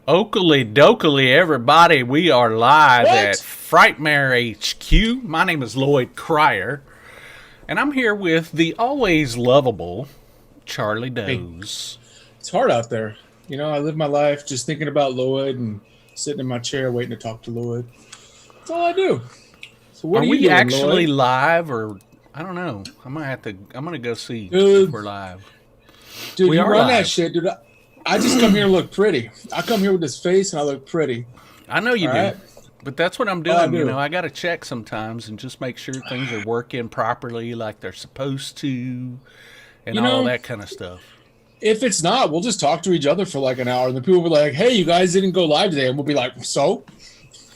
Oakley dokley, everybody. We are live at Frightmare HQ. My name is Loyd Cryer, and I'm here with the always lovable Charlie Doze. Hey, it's hard out there. You know, I live my life just thinking about Loyd and sitting in my chair waiting to talk to Loyd. That's all I do. So what are you we doing, actually Loyd? live, or I don't know? I'm gonna go see Dude, if we're live. Dude, we you are run live. that shit, dude. I just come here and look pretty. I come here with this face and I look pretty. I know you All do. right? But that's what I'm I doing, do. you know. I got to check sometimes and just make sure things are working properly like they're supposed to and You all know, that kind of stuff. If it's not, we'll just talk to each other for like an hour. And the people will be like, hey, you guys didn't go live today. And we'll be like, so?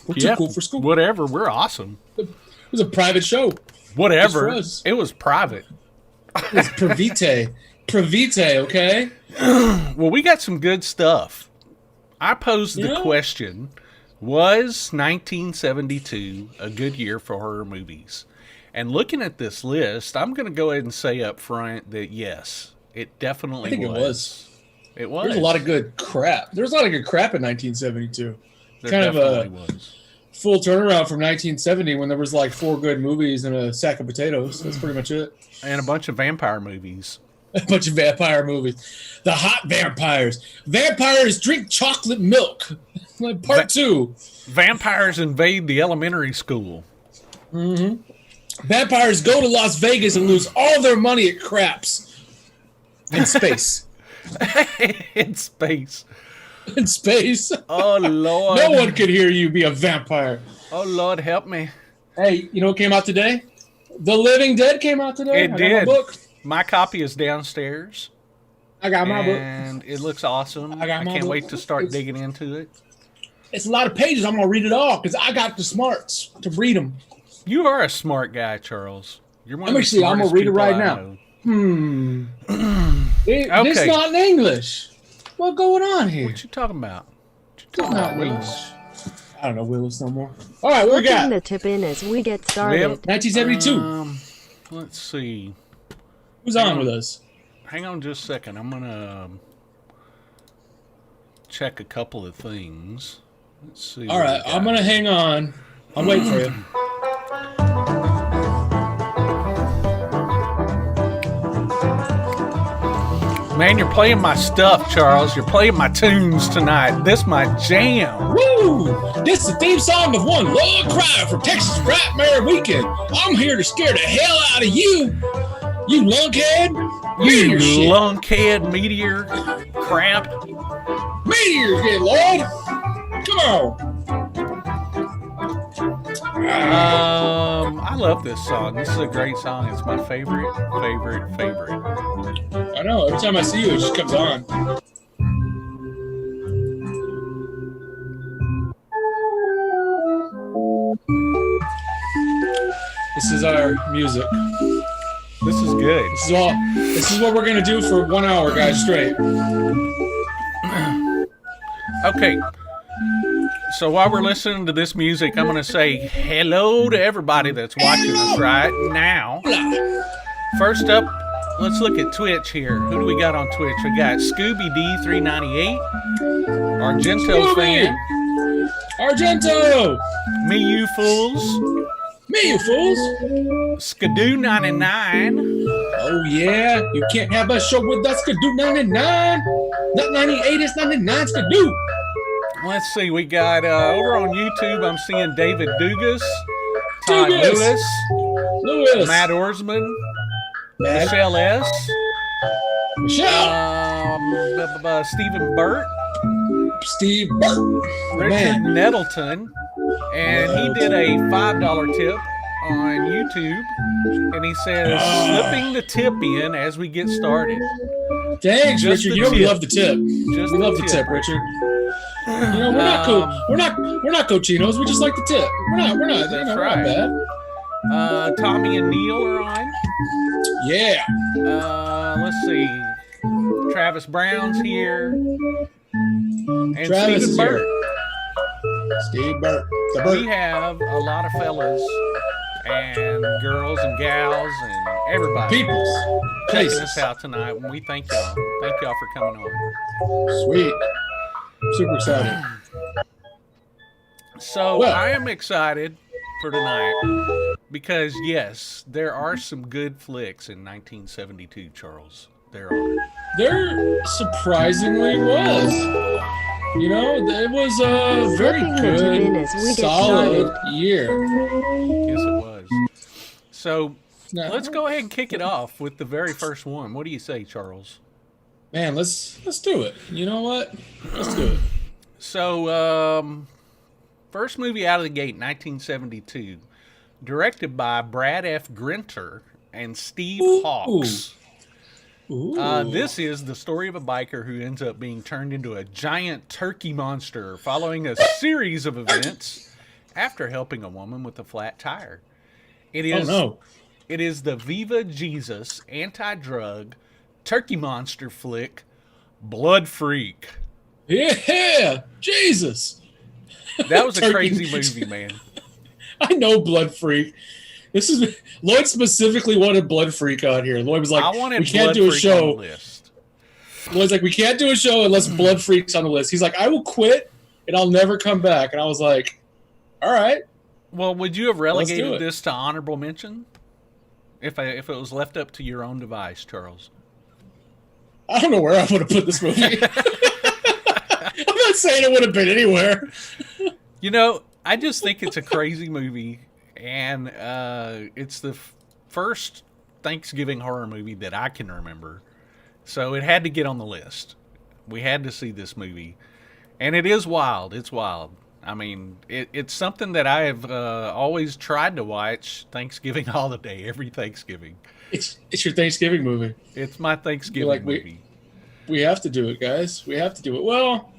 We're too cool for school. Whatever. We're awesome. It was a private show. Whatever. Just for us. It was private. It was Pravite. Pravite, okay? Well, we got some good stuff. I posed the Yeah. question, was 1972 a good year for horror movies? And looking at this list, I'm going to go ahead and say up front that yes, it definitely I think was. It was. There's a lot of good crap. There's a lot of good crap in 1972. There Kind of a definitely was. full turnaround from 1970 when there was like 4 good movies and a sack of potatoes. That's pretty much it. And a bunch of vampire movies. A bunch of vampire movies. The hot vampires. Vampires drink chocolate milk. Part 2. Vampires invade the elementary school. Vampires go to Las Vegas and lose all their money at craps. In space. In space. In space. Oh, Lord. No one could hear you be a vampire. Oh, Lord, help me. Hey, you know what came out today? The Living Dead came out today. It I did. got my book. My copy is downstairs. I got my book. And it looks awesome. I got my can't book. wait to start It's- digging into it. It's a lot of pages. I'm going to read it all because I got the smarts to read them. You are a smart guy, Charles. You're one Let of me the see. I'm gonna smartest read it people right I now. know. This Okay. not in English. What's going on here? What you talking about? What you talking about, Willis? I don't know Willis no more. All right, what we Putting got? the tip in as we get started. Well, 1972. Let's see. Who's on with us? Hang on just a second. I'm going to check a couple of things. Let's see. All right, I'm going to hang on. I'm waiting for you. Man, you're playing my stuff, Charles. You're playing my tunes tonight. This my jam. Woo! This is the theme song of one Loyd Cryer for Texas Frightmare Weekend. I'm here to scare the hell out of you, you lunkhead. Meteor You shit. lunkhead meteor crap. Meteor shit, Lloyd. Come on. I love this song. This is a great song. It's my favorite. I know. Every time I see you, it just comes on. This is our music. This is good. This is what we're gonna do for 1 hour, guys, straight. Okay. So while we're listening to this music, I'm going to say hello to everybody that's watching us right now. First up, let's look at Twitch here. Who do we got on Twitch? We got Scooby D398, Argento fan, Argento! Me You Fools, Me, you fools! Skidoo99, Oh, yeah. You can't have a show with us. Skidoo 99. Not 98, it's 99. Skidoo. let's see, we got over on YouTube, I'm seeing David Dugas, Todd Dugas. Lewis. Matt Orsman, Matt. Michelle S., Michelle. Stephen Burt, Steve Burt. Richard Man. Nettleton, and he did a $5 tip on YouTube, and he says, slipping the tip in as we get started. Thanks, Just Richard. the You know we tip. love the tip. Just We love the tip. tip, Richard. You know, we're not cochinos. We just like the tip. We're not, That's we're not right. bad. Tommy and Neil are on. Yeah. Let's see. Travis Brown's here. And Travis Stephen is Burt. here. Steve Burt. The We Burt. have a lot of fellas and girls and gals and everybody Peoples. checking Places. us out tonight. And we thank y'all. Thank y'all for coming on. Sweet. Super excited. So Well, I am excited for tonight because yes, there are some good flicks in 1972, Charles. There are. there surprisingly was. You know, it was a very Slipping the good, bin as we get solid started. year. Yes, it was. So Now, let's go ahead and kick it off with the very first one. What do you say, Charles? man, let's do it. You know what? Let's do it. So, first movie out of the gate, 1972, directed by Brad F. Grinter and Steve Hawkes. Ooh. This is the story of a biker who ends up being turned into a giant turkey monster following a series of events after helping a woman with a flat tire. It is, Oh no. It is the Viva Jesus anti-drug turkey monster flick, Blood Freak. Yeah, Jesus. That was a Turkey- crazy movie, man. I know Blood Freak. This is Lloyd specifically wanted Blood Freak on here. Lloyd was like, I wanted "We can't Blood do a Freak show." on the list. Lloyd's like, "We can't do a show unless Blood Freak's on the list." He's like, "I will quit and I'll never come back." And I was like, "All right." Well, would you have do relegated it. this to honorable mention if it was left up to your own device, Charles? I don't know where I would have put this movie. I'm not saying it would have been anywhere. You know, I just think it's a crazy movie, and it's the first Thanksgiving horror movie that I can remember. So it had to get on the list. We had to see this movie. And it is wild. It's wild. I mean, it's something that I have always tried to watch Thanksgiving holiday, every Thanksgiving. It's your Thanksgiving movie. It's my Thanksgiving Like, movie. We have to do it, guys. We have to do it. Well,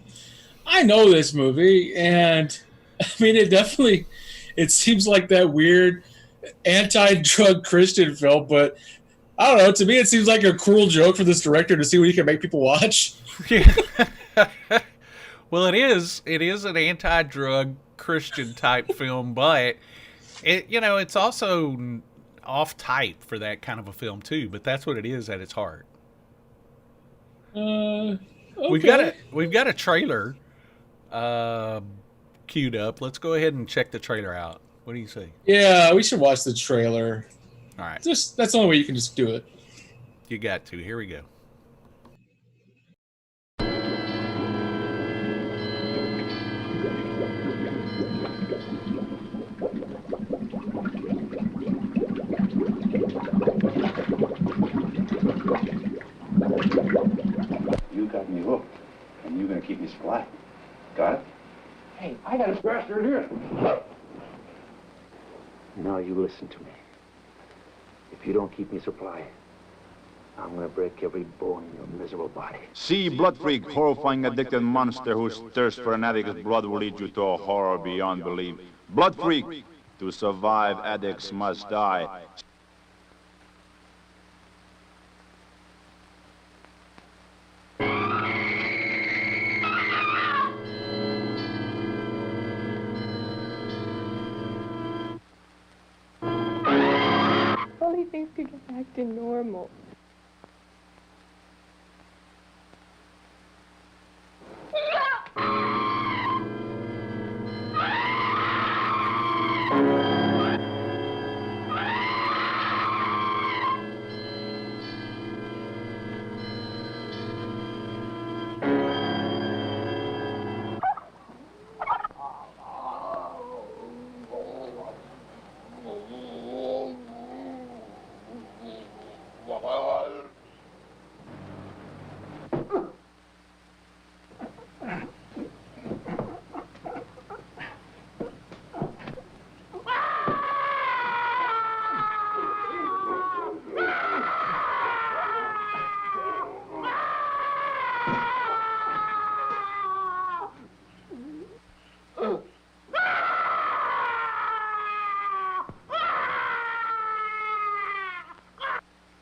I know this movie, and I mean, it seems like that weird anti-drug Christian film, but I don't know. To me, it seems like a cruel joke for this director to see what he can make people watch. Well, it is. It is an anti-drug Christian type film, but it's also off type for that kind of a film too. But that's what it is at its heart. Okay. We've got a trailer queued up. Let's go ahead and check the trailer out. What do you say? Yeah, we should watch the trailer. All right, That's the only way you can just do it. you got to. Here we go. You got me hooked, and you're gonna keep me supplied. Got it? Hey, I got a bastard here. Now you listen to me. If you don't keep me supplied, I'm gonna break every bone in your miserable body. See Blood Freak, horrifying addicted monster whose thirst for an addict's blood will lead you to a horror beyond belief. Blood Freak, to survive addicts must die. Only things could get back to normal.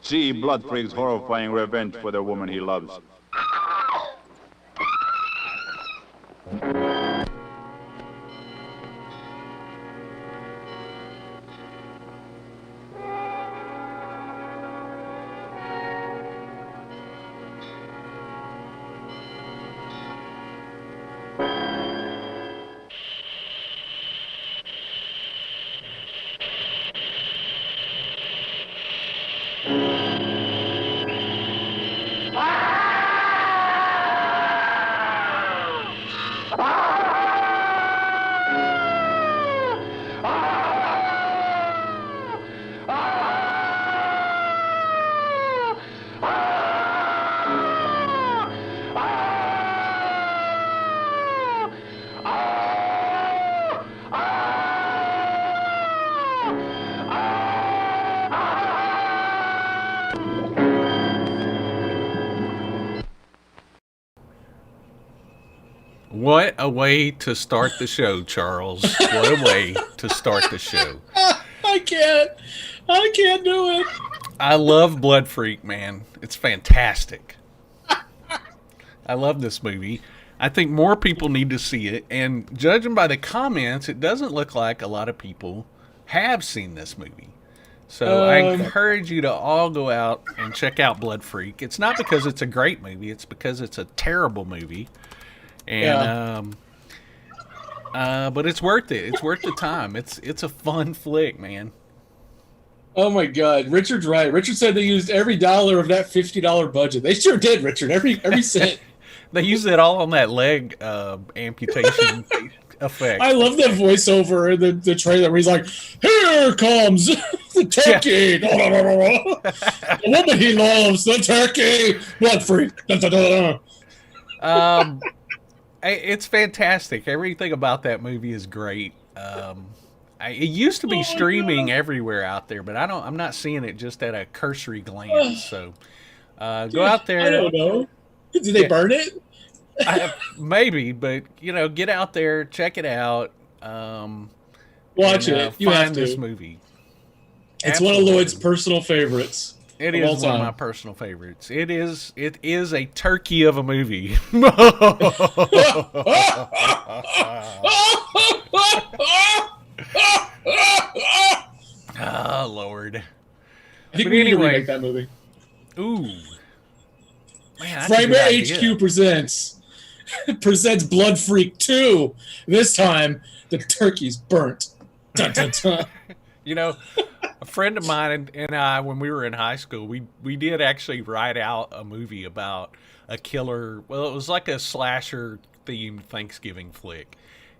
See Blood Freak's horrifying revenge for the woman he loves. What a way to start the show, Charles. What a way to start the show. I can't do it. I love Blood Freak, man. It's fantastic. I love this movie. I think more people need to see it. And judging by the comments, it doesn't look like a lot of people have seen this movie. So I encourage you to all go out and check out Blood Freak. It's not because it's a great movie. It's because it's a terrible movie. And but it's worth it. It's worth the time. It's a fun flick, man. Oh my God, Richard's right. Richard said they used every dollar of that $50 budget. They sure did, Richard. Every cent. They used it all on that leg amputation effect. I love that voiceover in the trailer where he's like, "Here comes the turkey." The woman he loves, the turkey. Blood Freak. It's fantastic. Everything about that movie is great. It used to be streaming everywhere out there, but I'm not seeing it just at a cursory glance. So go out there. I don't know. Did they burn it? Maybe, but get out there, check it out. Watch it. You find have to. this movie. It's Absolutely. one of Lloyd's personal favorites. It of all is one of time. my personal favorites. It is a turkey of a movie. Oh, Lord. I think But we need to anyway. remake that movie. Ooh. Man, that's a good Frightmare idea. HQ presents Blood Freak 2. This time, the turkey's burnt. Dun, dun, dun. A friend of mine and I, when we were in high school, we did actually write out a movie about a killer. Well, it was like a slasher-themed Thanksgiving flick.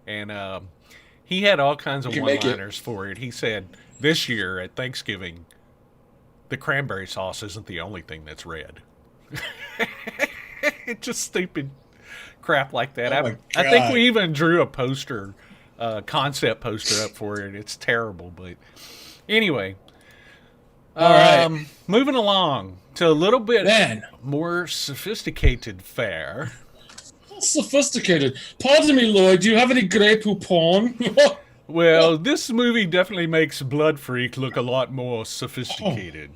And he had all kinds of You can make it. one-liners for it. He said, this year at Thanksgiving, the cranberry sauce isn't the only thing that's red. Just stupid crap like that. Oh my I think God. we even drew a poster, concept poster up for it. It's terrible, but anyway. All right. Moving along to a little bit Man. more sophisticated fare. Sophisticated. Pardon me, Lloyd. Do you have any Grey Poupon? Well, this movie definitely makes Blood Freak look a lot more sophisticated.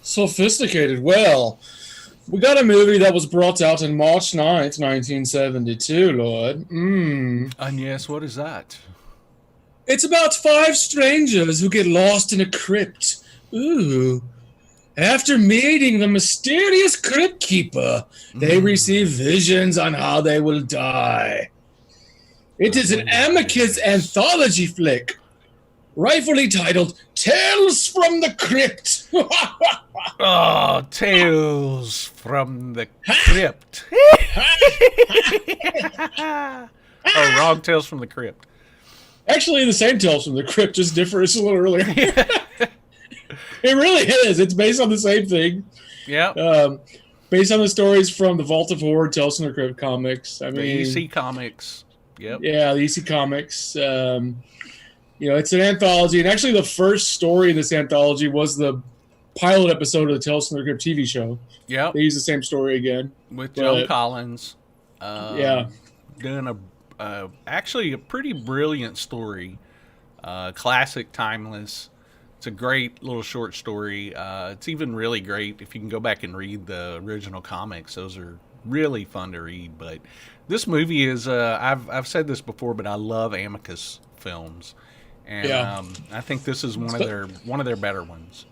Sophisticated. Well, we got a movie that was brought out on March 9th, 1972, Lloyd. And yes, what is that? It's about 5 strangers who get lost in a crypt. Ooh. After meeting the mysterious crypt keeper, they receive visions on how they will die. It is an Amicus anthology flick, rightfully titled Tales from the Crypt. Oh, Tales from the Crypt. Oh, wrong, Tales from the Crypt. Actually, the same Tales from the Crypt, just different. It's a little earlier. It really is. It's based on the same thing. Yeah. Based on the stories from the Vault of Horror, Tales from the Crypt comics. I The mean, EC Comics. Yep. yeah, the EC comics. It's an anthology, and actually, the first story in this anthology was the pilot episode of the Tales from the Crypt TV show. Yep. They use the same story again. With Joan but- Collins. Yeah. Doing actually a pretty brilliant story. Classic, timeless. It's a great little short story. It's even really great if you can go back and read the original comics. Those are really fun to read. But this movie is, I've said this before, but I love Amicus films. And Yeah. I think this is one of their better ones.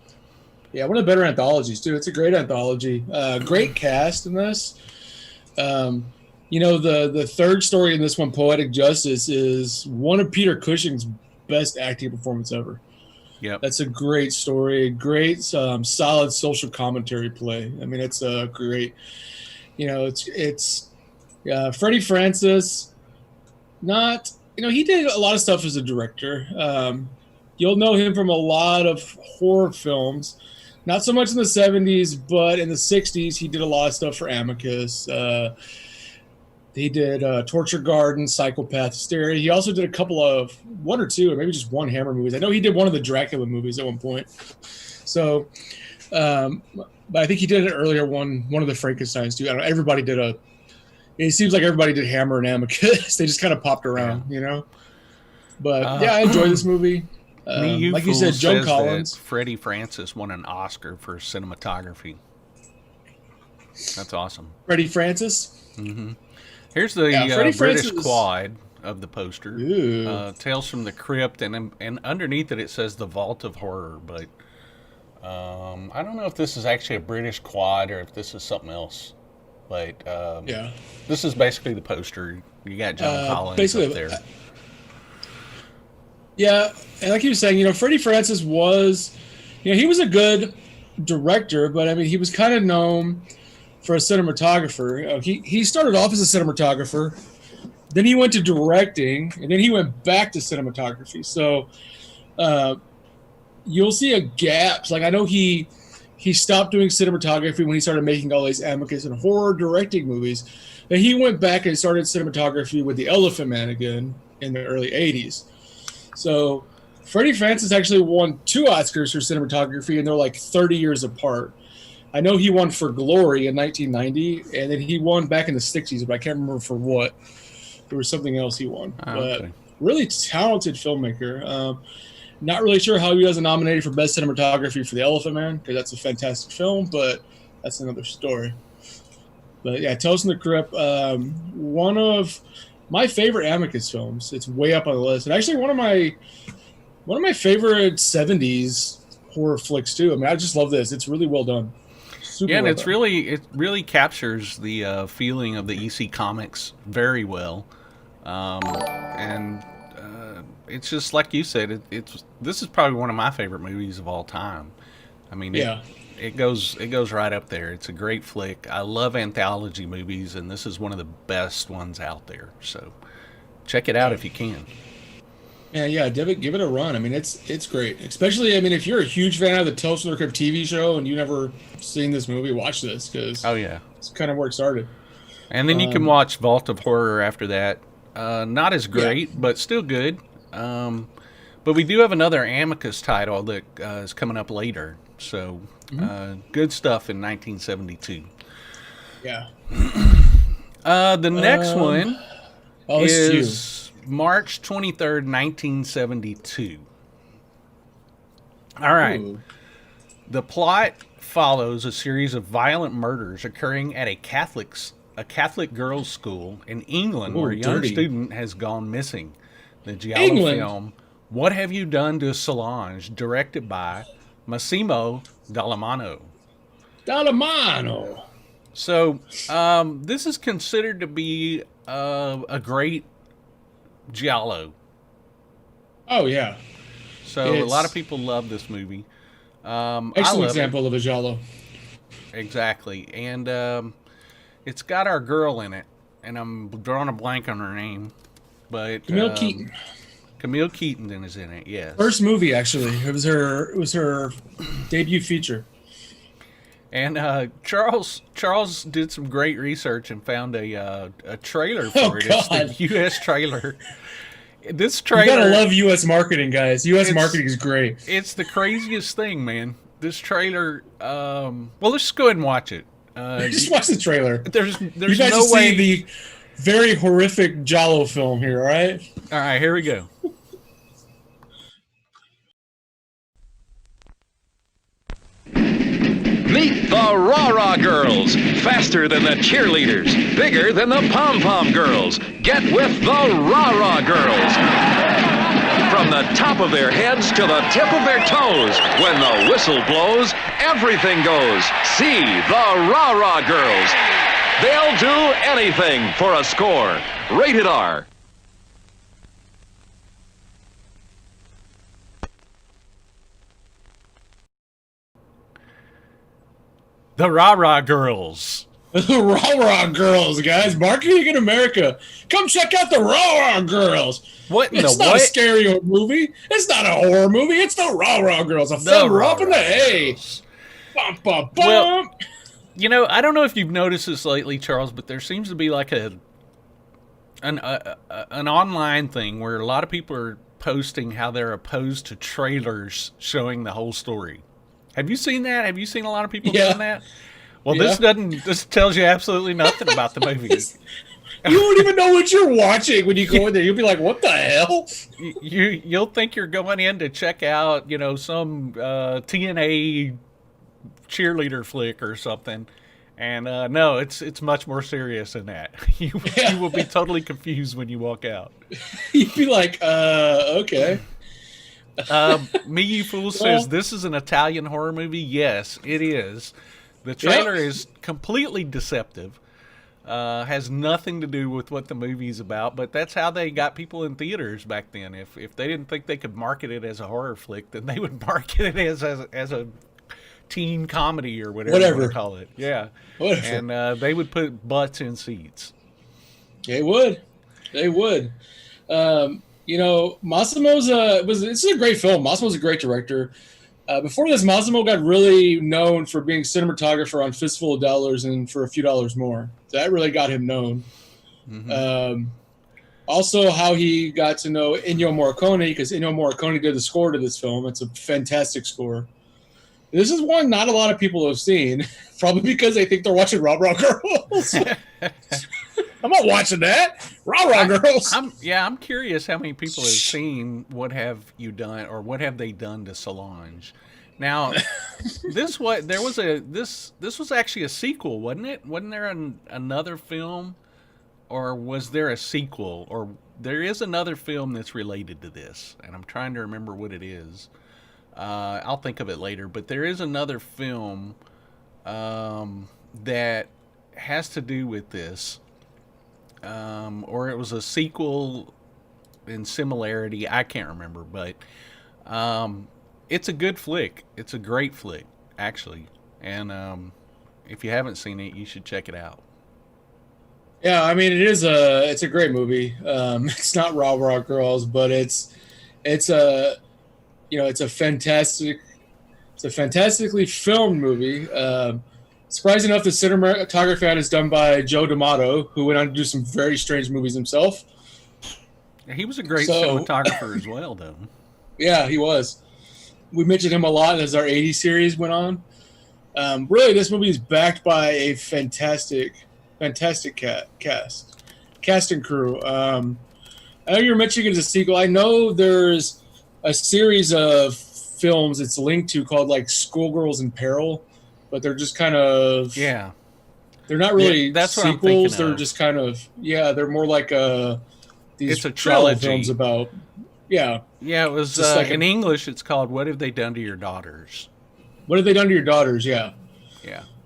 Yeah, one of the better anthologies, too. It's a great anthology. Great cast in this. The third story in this one, Poetic Justice, is one of Peter Cushing's best acting performance ever. Yep. That's a great story, great solid social commentary play. I mean, it's a great, it's Freddie Francis. Not, he did a lot of stuff as a director. You'll know him from a lot of horror films. Not so much in the 70s, but in the 60s, he did a lot of stuff for Amicus. He did Torture Garden, Psychopath, Hysteria. He also did one or two, or maybe just one Hammer movies. I know he did one of the Dracula movies at one point. So, but I think he did an earlier one of the Frankensteins too. I don't know, everybody did it seems like everybody did Hammer and Amicus. They just kind of popped around, But I enjoy this movie. Like you said, Joan Collins. Freddie Francis won an Oscar for cinematography. That's awesome. Freddie Francis? Mm-hmm. Here's the British quad of the poster. Tales from the Crypt, and underneath it says the Vault of Horror. But I don't know if this is actually a British quad or if this is something else. But this is basically the poster. You got John Collins up there. Yeah, and like you were saying, Freddie Francis was, he was a good director, but I mean, he was kind of known for a cinematographer. He started off as a cinematographer, then he went to directing, and then he went back to cinematography. So you'll see a gap. Like I know he stopped doing cinematography when he started making all these Amicus and horror directing movies. Then he went back and started cinematography with The Elephant Man again in the early 80s. So Freddie Francis actually won 2 Oscars for cinematography, and they're like 30 years apart. I know he won for Glory in 1990, and then he won back in the 60s, but I can't remember for what. There was something else he won. But really talented filmmaker. Not really sure how he wasn't nominated for Best Cinematography for The Elephant Man, because that's a fantastic film, but that's another story. But yeah, Tales from the Crypt, one of my favorite Amicus films. It's way up on the list, and actually one of my favorite 70s horror flicks too. I mean, I just love this. It's really well done. Super and well it really captures the feeling of the EC Comics very well, and it's just like you said. This is probably one of my favorite movies of all time. I mean, it goes right up there. It's a great flick. I love anthology movies, and this is one of the best ones out there. So check it out if you can. Yeah, give it a run. I mean, it's great. Especially, I mean, if you're a huge fan of the Tales from the Crypt TV show and you've never seen this movie, watch this, because it's kind of where it started. And then you can watch Vault of Horror after that. Not as great, but still good. But we do have another Amicus title that is coming up later. So good stuff in 1972. Yeah. The next one is March 23rd, 1972. All right. Ooh. The plot follows a series of violent murders occurring at a Catholic girls' school in England, where a young student has gone missing. The giallo film What Have You Done to Solange, directed by Massimo Dallamano. So this is considered to be a great giallo. Oh yeah. So a lot of people love this movie. Excellent example of a giallo. Exactly, and it's got our girl in it, and I'm drawing a blank on her name, but Camille Keaton. Camille Keaton is in it. Yes. First movie, actually. It was her debut feature. And Charles did some great research and found a trailer for it. It's the U.S. trailer. This trailer. You gotta love U.S. marketing, guys. U.S. marketing is great. It's the craziest thing, man. This trailer. Well, let's just go ahead and watch it. Just watch the trailer. There's you guys no way. See the very horrific giallo film here. All right. All right. Here we go. Meet the Rah-Rah Girls. Faster than the cheerleaders. Bigger than the Pom-Pom Girls. Get with the Rah-Rah Girls. From the top of their heads to the tip of their toes. When the whistle blows, everything goes. See the Rah-Rah Girls. They'll do anything for a score. Rated R. The Rah-Rah Girls. The Rah-Rah Girls, guys. Marketing in America. Come check out the Rah-Rah Girls. What in It's the not what? a scary movie. It's not a horror movie. It's the Rah-Rah Girls. A The film romp in the Rah-Rah hay. Girls. Bum, bum, Well, bum. You know, I don't know if you've noticed this lately, Charles, but there seems to be like an online thing where a lot of people are posting how they're opposed to trailers showing the whole story. Have you seen that? Have you seen a lot of people doing that? Well, this tells you absolutely nothing about the movie. You won't even know what you're watching when you go in there. You'll be like, "What the hell?" You'll think you're going in to check out, you know, some TNA cheerleader flick or something, and no, it's much more serious than that. You will be totally confused when you walk out. You'd be like, okay. Me You Fool says, this is an Italian horror movie. Yes, it is. The trailer is completely deceptive. Has nothing to do with what the movie's about, but that's how they got people in theaters back then. If they didn't think they could market it as a horror flick, then they would market it as a teen comedy or whatever you want to call it. Yeah. Whatever. And they would put butts in seats. They would. You know, Massimo's it's a great film. Massimo's a great director. Before this, Massimo got really known for being cinematographer on Fistful of Dollars and For a Few Dollars More. That really got him known. Mm-hmm. Also, how he got to know Ennio Morricone, because Ennio Morricone did the score to this film. It's a fantastic score. This is one not a lot of people have seen, probably because they think they're watching Rah-Rah Girls. I'm not watching that. Rah-Rah Girls. I'm curious how many people have seen What Have You Done, or What Have They Done to Solange. Now, this was actually a sequel, wasn't it? Wasn't there another film, or was there a sequel? Or there is another film that's related to this, and I'm trying to remember what it is. I'll think of it later, but there is another film that has to do with this, or it was a sequel in similarity. I can't remember, but it's a good flick. It's a great flick, actually, and if you haven't seen it, you should check it out. Yeah, I mean, it's a great movie. It's not Rah-Rah Girls, but it's a fantastically filmed movie. Surprising enough, the cinematography is done by Joe D'Amato, who went on to do some very strange movies himself. He was a great cinematographer as well, though. Yeah, he was. We mentioned him a lot as our 80s series went on. Really, this movie is backed by a fantastic cast and crew. I know you're mentioning it as a sequel. I know there's a series of films it's linked to called like Schoolgirls in Peril, but they're just kind of they're not really that's sequels. They're just kind of they're more like these it's a trilogy films about it was like in English it's called What Have They Done to Your Daughters. What Have They Done to Your Daughters? Yeah,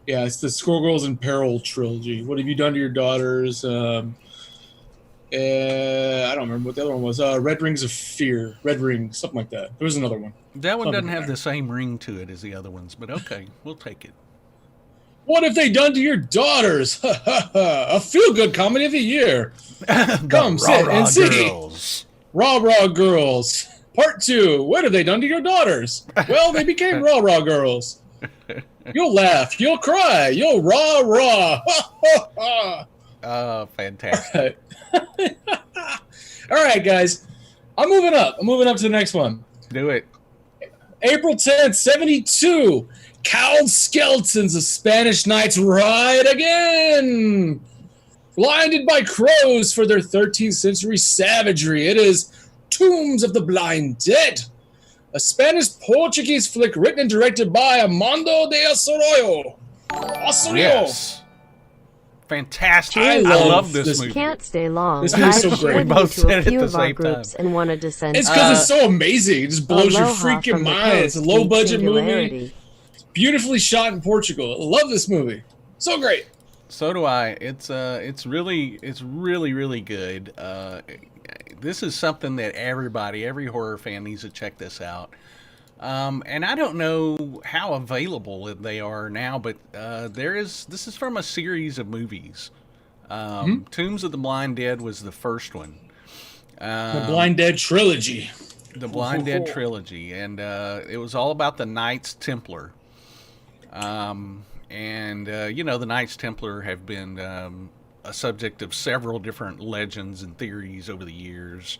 it's the Schoolgirls in Peril trilogy. What Have You Done to Your Daughters? I don't remember what the other one was. Red Rings of Fear. Red Ring, something like that. There was another one. That one doesn't have the same ring to it as the other ones, but okay, we'll take it. What Have They Done to Your Daughters? A feel-good comedy of the year. Come sit and see. Rah-Rah Girls. Part 2. What Have They Done to Your Daughters? Well, they became Rah-Rah Girls. You'll laugh. You'll cry. You'll rah-rah. Oh, fantastic. All right, guys. I'm moving up to the next one. Do it. April 10th, 72. Cowled skeletons of Spanish knights ride again. Blinded by crows for their 13th century savagery. It is Tombs of the Blind Dead. A Spanish-Portuguese flick written and directed by Armando de Osorio. Yes. Fantastic. I love this movie. Can't stay long. This movie's so great. We both said it at the same time. And wanted to send it's because it's so amazing. It just blows your freaking mind. It's a low-budget movie. It's beautifully shot in Portugal. I love this movie. So great. So do I. It's really good. This is something that every horror fan needs to check this out. And I don't know how available they are now, but this is from a series of movies. Tombs of the Blind Dead was the first one. The Blind Dead trilogy. The Blind Dead trilogy, and it was all about the Knights Templar. The Knights Templar have been a subject of several different legends and theories over the years,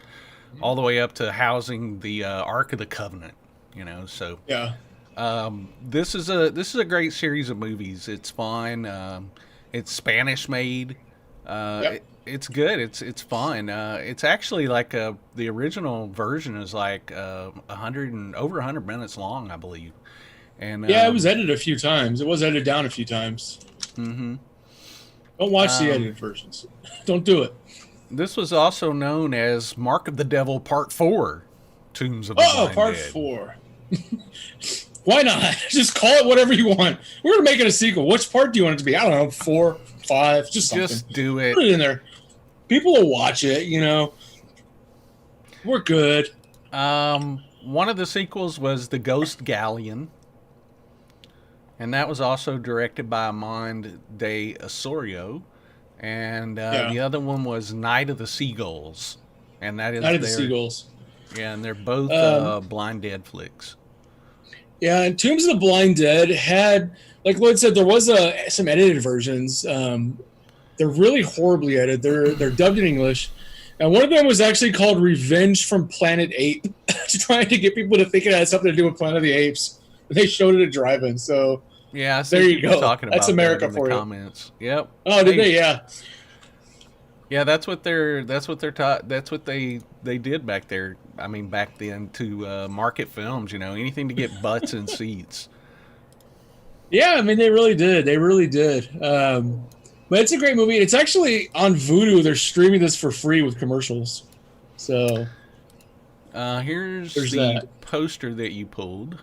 all the way up to housing the Ark of the Covenant. So yeah. This is a great series of movies. It's fun. It's Spanish made. Yep. It's good. It's fun. It's actually like the original version is like over 100 minutes long, I believe. And yeah, it was edited a few times. It was edited down a few times. Mm-hmm. Don't watch the edited versions. Don't do it. This was also known as Mark of the Devil Part 4, Tombs of the Blind Dead. Part 4. Why not? Just call it whatever you want. We're going to make it a sequel. Which part do you want it to be? I don't know, 4, 5, just something. Just do it. Put it in there. People will watch it, We're good. One of the sequels was The Ghost Galleon. And that was also directed by Armand de Osorio. And the other one was Night of the Seagulls. And that is Night of the Seagulls. Yeah, and they're both Blind Dead flicks. Yeah, and Tombs of the Blind Dead had, like Lloyd said, there was some edited versions. They're really horribly edited. They're dubbed in English. And one of them was actually called Revenge from Planet Ape, trying to get people to think it had something to do with Planet of the Apes. They showed it at drive-in, so yeah, there you go. Talking about that's America that in for the you. Comments. Yep. Oh, did they? Yeah. Yeah, that's what they did back there. I mean, back then to market films, anything to get butts in seats. Yeah, I mean, they really did. They really did. But it's a great movie. It's actually on Vudu. They're streaming this for free with commercials. So here's there's the that. poster that you pulled.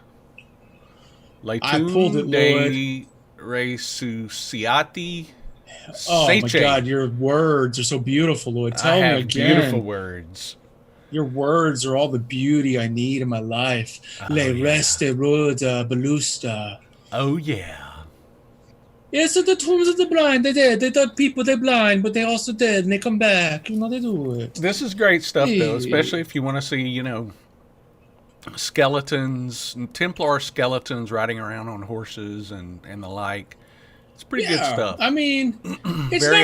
I pulled it, Lloyd. Resusciati. Oh my Seche. God, your words are so beautiful, Lloyd. Tell me again. Beautiful words. Your words are all the beauty I need in my life. Le reste ruda belusta. Oh yeah. Yes, so the Tombs of the Blind, they're dead. They thought people, they're blind, but they're also dead, and they come back. They do it. This is great stuff, though, especially if you want to see, skeletons, Templar skeletons riding around on horses and the like. It's pretty good stuff. I mean, it's Very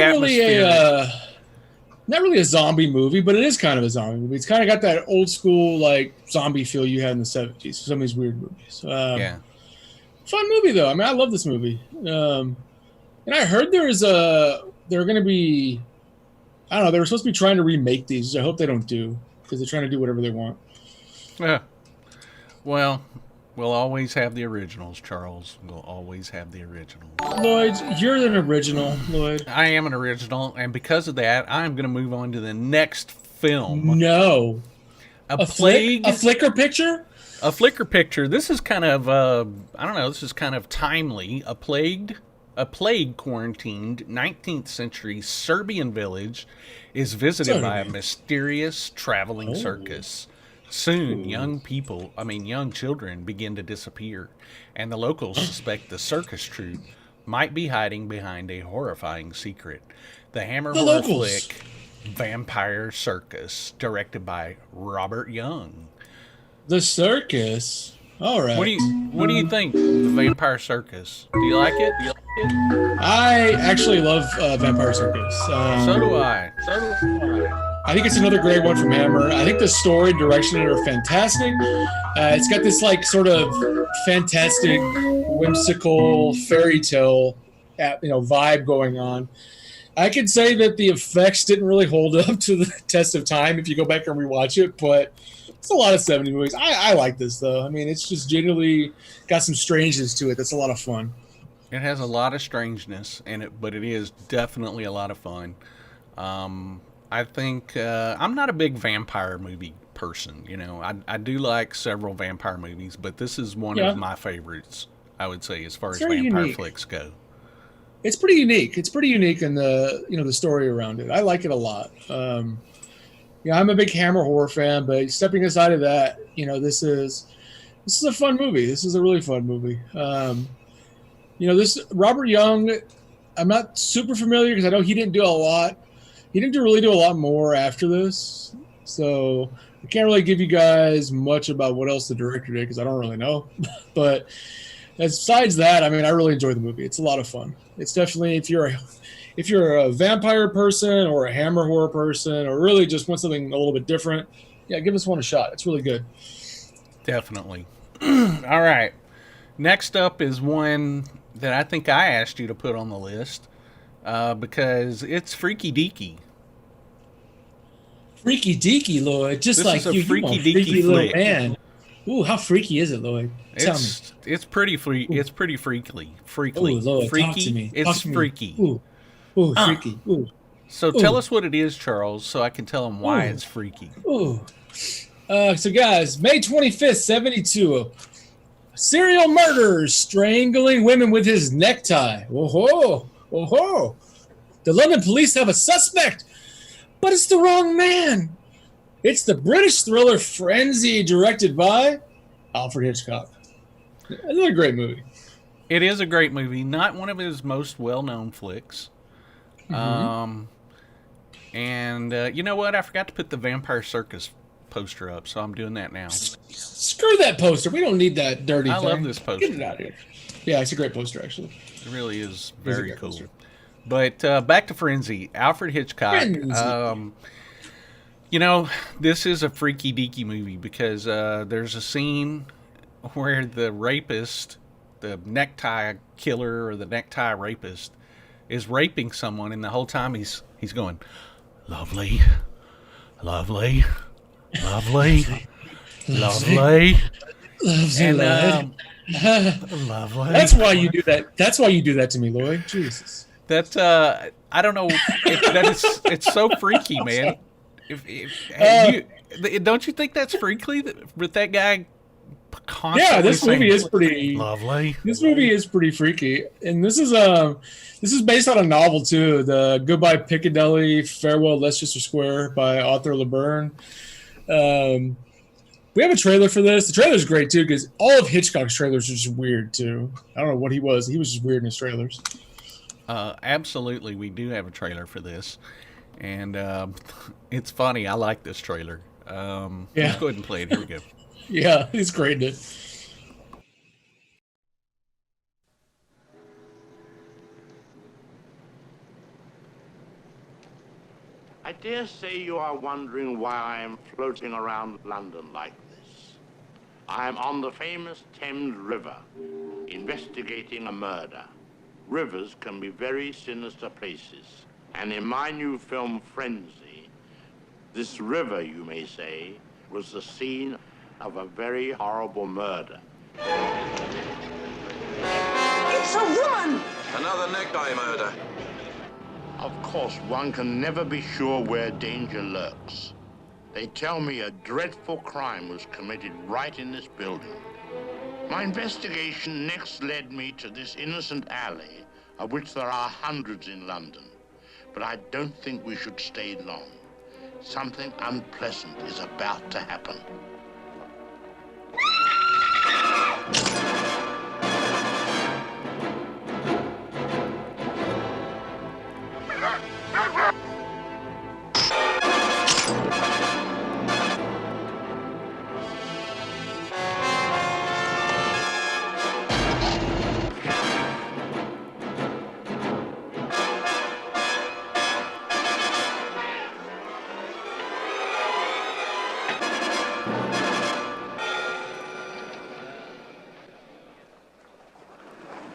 not really a zombie movie, but it is kind of a zombie movie. It's kind of got that old school like zombie feel you had in the 70s. Some of these weird movies. Yeah. Fun movie though. I mean, I love this movie. And I heard they're going to be, I don't know, they were supposed to be trying to remake these. I hope they don't do because they're trying to do whatever they want. Yeah. Well, we'll always have the originals, Charles. We'll always have the originals. Lloyd, you're an original, Lloyd. I am an original, and because of that, I'm going to move on to the next film. No. A plague? A Flickr picture? A Flickr picture. This is kind of, I don't know, this is kind of timely. A plague quarantined 19th century Serbian village is visited by a mysterious traveling circus. Soon, young children begin to disappear, and the locals suspect the circus troupe might be hiding behind a horrifying secret. The Hammer horror flick, Vampire Circus, directed by Robert Young. The Circus? All right. What do you think, the Vampire Circus? Do you like it? I actually love Vampire Circus. So do I. I think it's another great one from Hammer. I think the story and direction are fantastic. It's got this like sort of fantastic, whimsical fairy tale, vibe going on. I could say that the effects didn't really hold up to the test of time if you go back and rewatch it, but it's a lot of 70s movies. I like this though. I mean, it's just genuinely got some strangeness to it. That's a lot of fun. It has a lot of strangeness in it, but it is definitely a lot of fun. I think I'm not a big vampire movie person. I do like several vampire movies, but this is one of my favorites, I would say, as far as vampire flicks go. It's pretty unique. It's pretty unique in the story around it. I like it a lot. I'm a big Hammer horror fan, but stepping aside of that, this is This is a fun movie. This is a really fun movie. This Robert Young, I'm not super familiar because I know he didn't do a lot. He didn't really do a lot more after this. So I can't really give you guys much about what else the director did because I don't really know. But besides that, I mean, I really enjoy the movie. It's a lot of fun. It's definitely, if you're a vampire person or a hammer horror person or really just want something a little bit different, yeah, give this one a shot. It's really good. Definitely. All right. Next up is one that I think I asked you to put on the list because it's Freaky Deaky. Freaky Deaky, Lloyd. Just this like is a you, freaky you deaky freaky little flick. man. Ooh, how freaky is it, Lloyd? Tell me. It's pretty It's pretty freaky. Ooh, Lloyd, freaky. talk to me. It's to me. freaky. Ooh, freaky. Ooh. So tell us what it is, Charles, so I can tell them why it's freaky. Ooh. So guys, May 25th, 72. Serial murderer strangling women with his necktie. Oh ho. The London police have a suspect, but it's the wrong man. It's the British thriller Frenzy, directed by Alfred Hitchcock. Another great movie. It is a great movie. Not one of his most well-known flicks. And you know what? I forgot to put the Vampire Circus poster up, so I'm doing that now. Screw that poster. We don't need that dirty thing. I love this poster. Get it out of here. Yeah, it's a great poster, actually. It really is very cool. Poster. But back to Frenzy. Alfred Hitchcock. This is a freaky deaky movie because there's a scene where the rapist, the necktie killer or the necktie rapist, is raping someone, and the whole time he's going, lovely, lovely, lovely, lovely, and lovely. That's why you do that. That's why you do that to me, Lloyd. Jesus. That's I don't know. It's so freaky, man. Don't you think that's freaky with that guy constantly? Yeah, this movie is pretty lovely. This movie is pretty freaky, and this is based on a novel too. The Goodbye Piccadilly, Farewell Leicester Square by Arthur LeBurn. We have a trailer for this. The trailer is great too because all of Hitchcock's trailers are just weird too. I don't know what he was. He was just weird in his trailers. Absolutely, we do have a trailer for this, and it's funny. I like this trailer. Let's go ahead and play it. Here we go. Yeah, he's great in it. I dare say you are wondering why I am floating around London like this. I am on the famous Thames River, investigating a murder. Rivers can be very sinister places, and in my new film, Frenzy, this river, you may say, was the scene of a very horrible murder. It's a woman! Another necktie murder. Of course, one can never be sure where danger lurks. They tell me a dreadful crime was committed right in this building. My investigation next led me to this innocent alley, of which there are hundreds in London. But I don't think we should stay long. Something unpleasant is about to happen.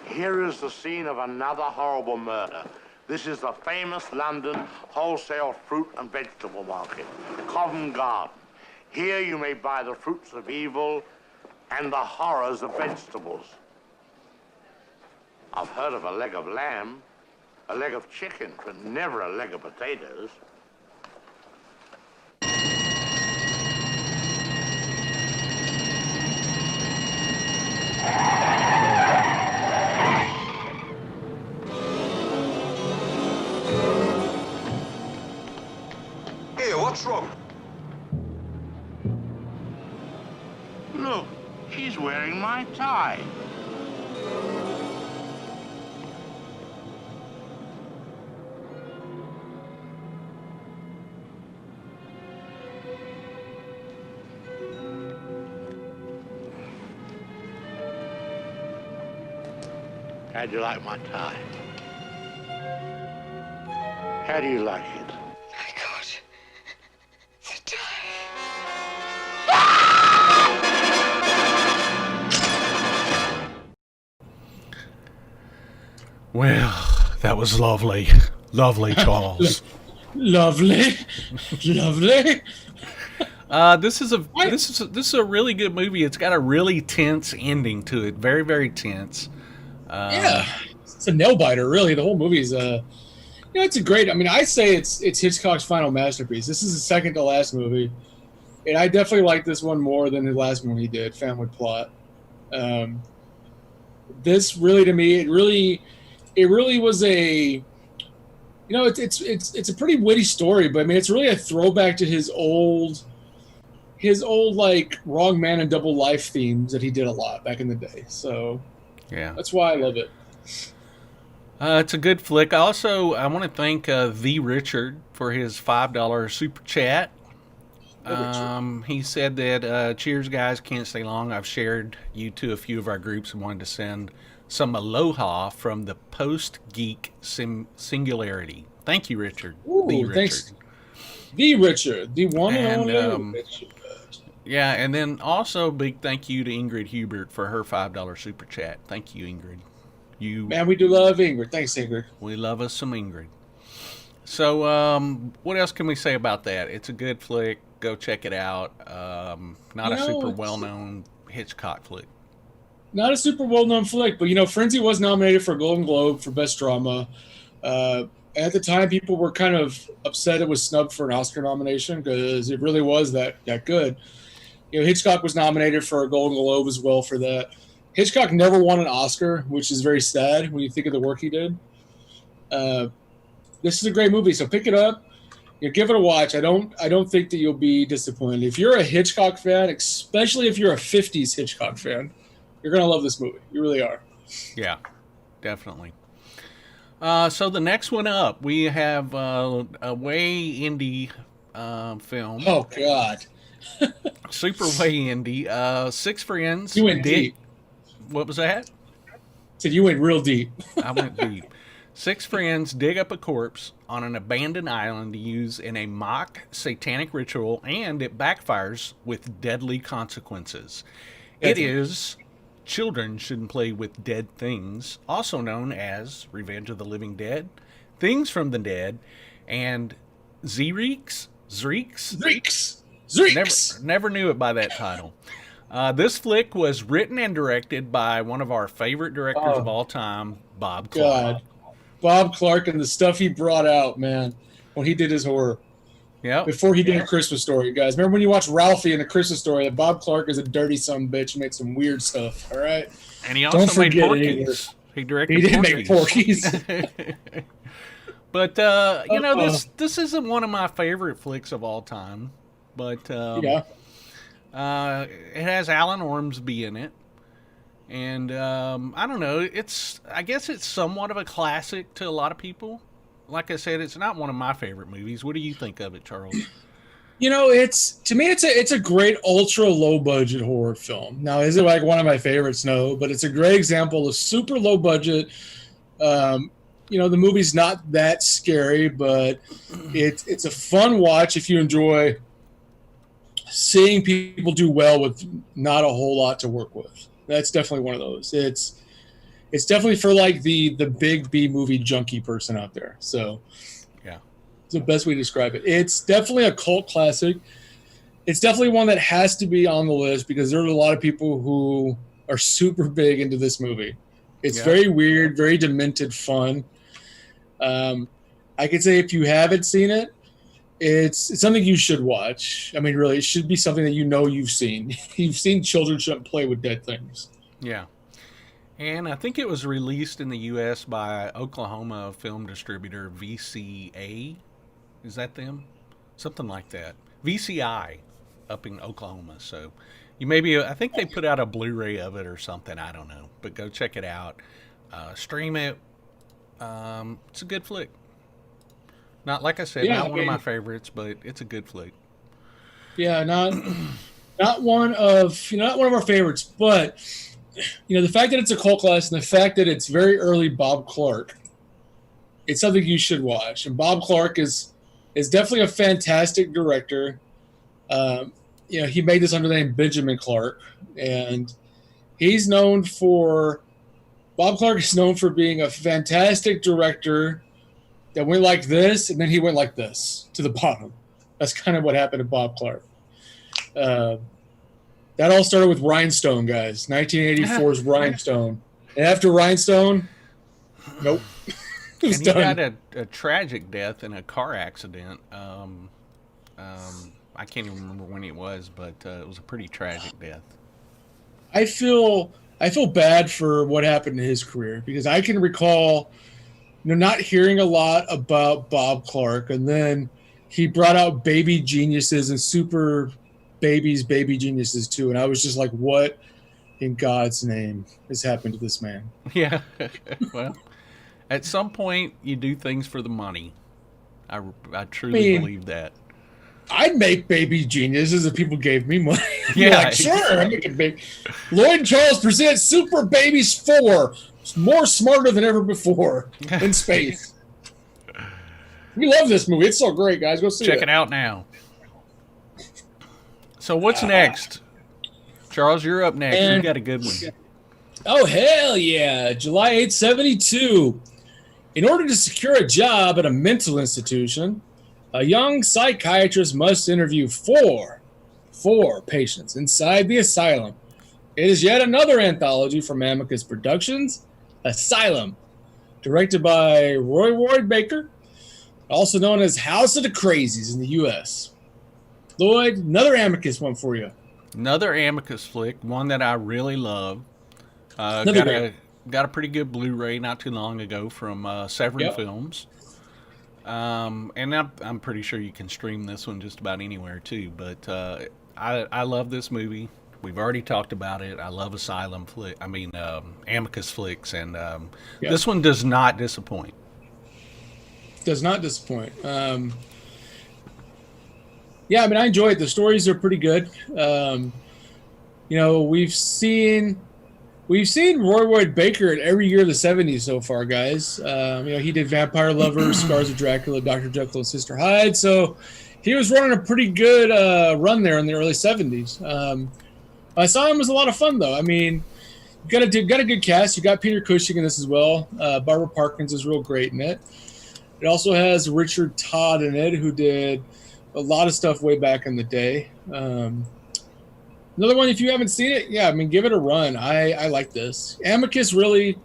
Here is the scene of another horrible murder. This is the famous London wholesale fruit and vegetable market, Covent Garden. Here you may buy the fruits of evil and the horrors of vegetables. I've heard of a leg of lamb, a leg of chicken, but never a leg of potatoes. What's wrong? Look, he's wearing my tie. How'd you like my tie? How do you like it? I got the tie. Well, that was lovely. Lovely, Charles. Lovely. Lovely. This is a really good movie. It's got a really tense ending to it. Very, very tense. Yeah. It's a nail biter, really. The whole movie's it's a great. I mean, I say it's Hitchcock's final masterpiece. This is the second to last movie, and I definitely like this one more than the last one he did, Family Plot. This really, to me, it really was a. It's a pretty witty story, but I mean, it's really a throwback to his old like Wrong Man and Double Life themes that he did a lot back in the day. So yeah, that's why I love it. It's a good flick. Also, I want to thank the Richard for his $5 super chat. He said that, cheers, guys, can't stay long. I've shared you to a few of our groups and wanted to send some aloha from the post-geek singularity. Thank you, Richard. Ooh, the Richard. Thanks. The Richard. The one and only Richard. Yeah, and then also big thank you to Ingrid Hubert for her $5 super chat. Thank you, Ingrid. Man, we do love Ingrid. Thanks, Ingrid. We love us some Ingrid. So, what else can we say about that? It's a good flick. Go check it out. Not a super well-known Hitchcock flick. Not a super well-known flick, but Frenzy was nominated for a Golden Globe for Best Drama. At the time, people were kind of upset it was snubbed for an Oscar nomination because it really was that good. Hitchcock was nominated for a Golden Globe as well for that. Hitchcock never won an Oscar, which is very sad when you think of the work he did. This is a great movie, so pick it up. Give it a watch. I don't think that you'll be disappointed. If you're a Hitchcock fan, especially if you're a 50s Hitchcock fan, you're going to love this movie. You really are. Yeah, definitely. So the next one up, we have a way indie film. Oh, God. Super way indie. Six friends. You went deep. What was that? Said you went real deep. I went deep. Six friends dig up a corpse on an abandoned island to use in a mock satanic ritual, and it backfires with deadly consequences. It is Children Shouldn't Play with Dead Things, also known as Revenge of the Living Dead, Things from the Dead, and Zreeks. Never knew it by that title. This flick was written and directed by one of our favorite directors of all time, Bob Clark. God. Bob Clark and the stuff he brought out, man, when he did his horror. Yeah. Before he did A Christmas Story, you guys. Remember when you watched Ralphie in A Christmas Story, that Bob Clark is a dirty son of a bitch and made some weird stuff, all right? And he also made Porky's. He directed He did make Porky's. But, this isn't one of my favorite flicks of all time. But, it has Alan Ormsby in it. And, I don't know, I guess it's somewhat of a classic to a lot of people. Like I said, it's not one of my favorite movies. What do you think of it, Charles? To me, it's a great ultra low budget horror film. Now, is it like one of my favorites? No, but it's a great example of super low budget. The movie's not that scary, but it's a fun watch if you enjoy seeing people do well with not a whole lot to work with. That's definitely one of those. It's definitely for like the big B movie junkie person out there. So yeah, it's the best way to describe it. It's definitely a cult classic. It's definitely one that has to be on the list because there are a lot of people who are super big into this movie. It's very weird, very demented fun. I could say if you haven't seen it, it's something you should watch. I mean, really, it should be something that you've seen. You've seen Children Shouldn't Play with Dead Things. Yeah. And I think it was released in the U.S. by Oklahoma film distributor VCA. Is that them? Something like that. VCI up in Oklahoma. So, I think they put out a Blu-ray of it or something. I don't know, but go check it out. Stream it. It's a good flick. Not like I said, not one of my favorites, but it's a good flick. Yeah, not one of our favorites, but the fact that it's a cult classic and the fact that it's very early Bob Clark, it's something you should watch. And Bob Clark is definitely a fantastic director. He made this under the name Benjamin Clark, and Bob Clark is known for being a fantastic director that went like this, and then he went like this to the bottom. That's kind of what happened to Bob Clark. That all started with Rhinestone, guys. 1984's Rhinestone. And after Rhinestone, nope. And he got a tragic death in a car accident. I can't even remember when it was, but it was a pretty tragic death. I feel bad for what happened in his career because I can recall, not hearing a lot about Bob Clark, and then he brought out Baby Geniuses and Super Babies, Baby Geniuses too, and I was just like, what in God's name has happened to this man? Yeah, well, at some point you do things for the money. I truly believe that. I'd make Baby Geniuses if people gave me money. Yeah, sure. I'm making baby. Loyd and Charles presents Super Babies 4. It's more smarter than ever before in space. We love this movie. It's so great, guys. Go see it. Check it out now. So what's next? Charles, you're up next. You got a good one. Oh, hell yeah. July 8th, 72. In order to secure a job at a mental institution, a young psychiatrist must interview four patients inside the asylum. It is yet another anthology from Amicus Productions, Asylum, directed by Roy Ward Baker, also known as House of the Crazies in the U.S. Loyd, another Amicus one for you. Another Amicus flick, one that I really love. Got a pretty good Blu-ray not too long ago from Severin Films. And I'm pretty sure you can stream this one just about anywhere too. But I love this movie. We've already talked about it. I love Asylum Amicus flicks, and this one does not disappoint. Does not disappoint. I enjoy it. The stories are pretty good. We've seen Roy Ward Baker in every year of the 70s so far, guys. He did Vampire Lovers, Scars of Dracula, Dr. Jekyll, and Sister Hyde. So he was running a pretty good run there in the early 70s. Asylum was a lot of fun, though. You got a good cast. You got Peter Cushing in this as well. Barbara Parkins is real great in it. It also has Richard Todd in it, who did a lot of stuff way back in the day. Another one, if you haven't seen it, give it a run. I like this. Amicus really,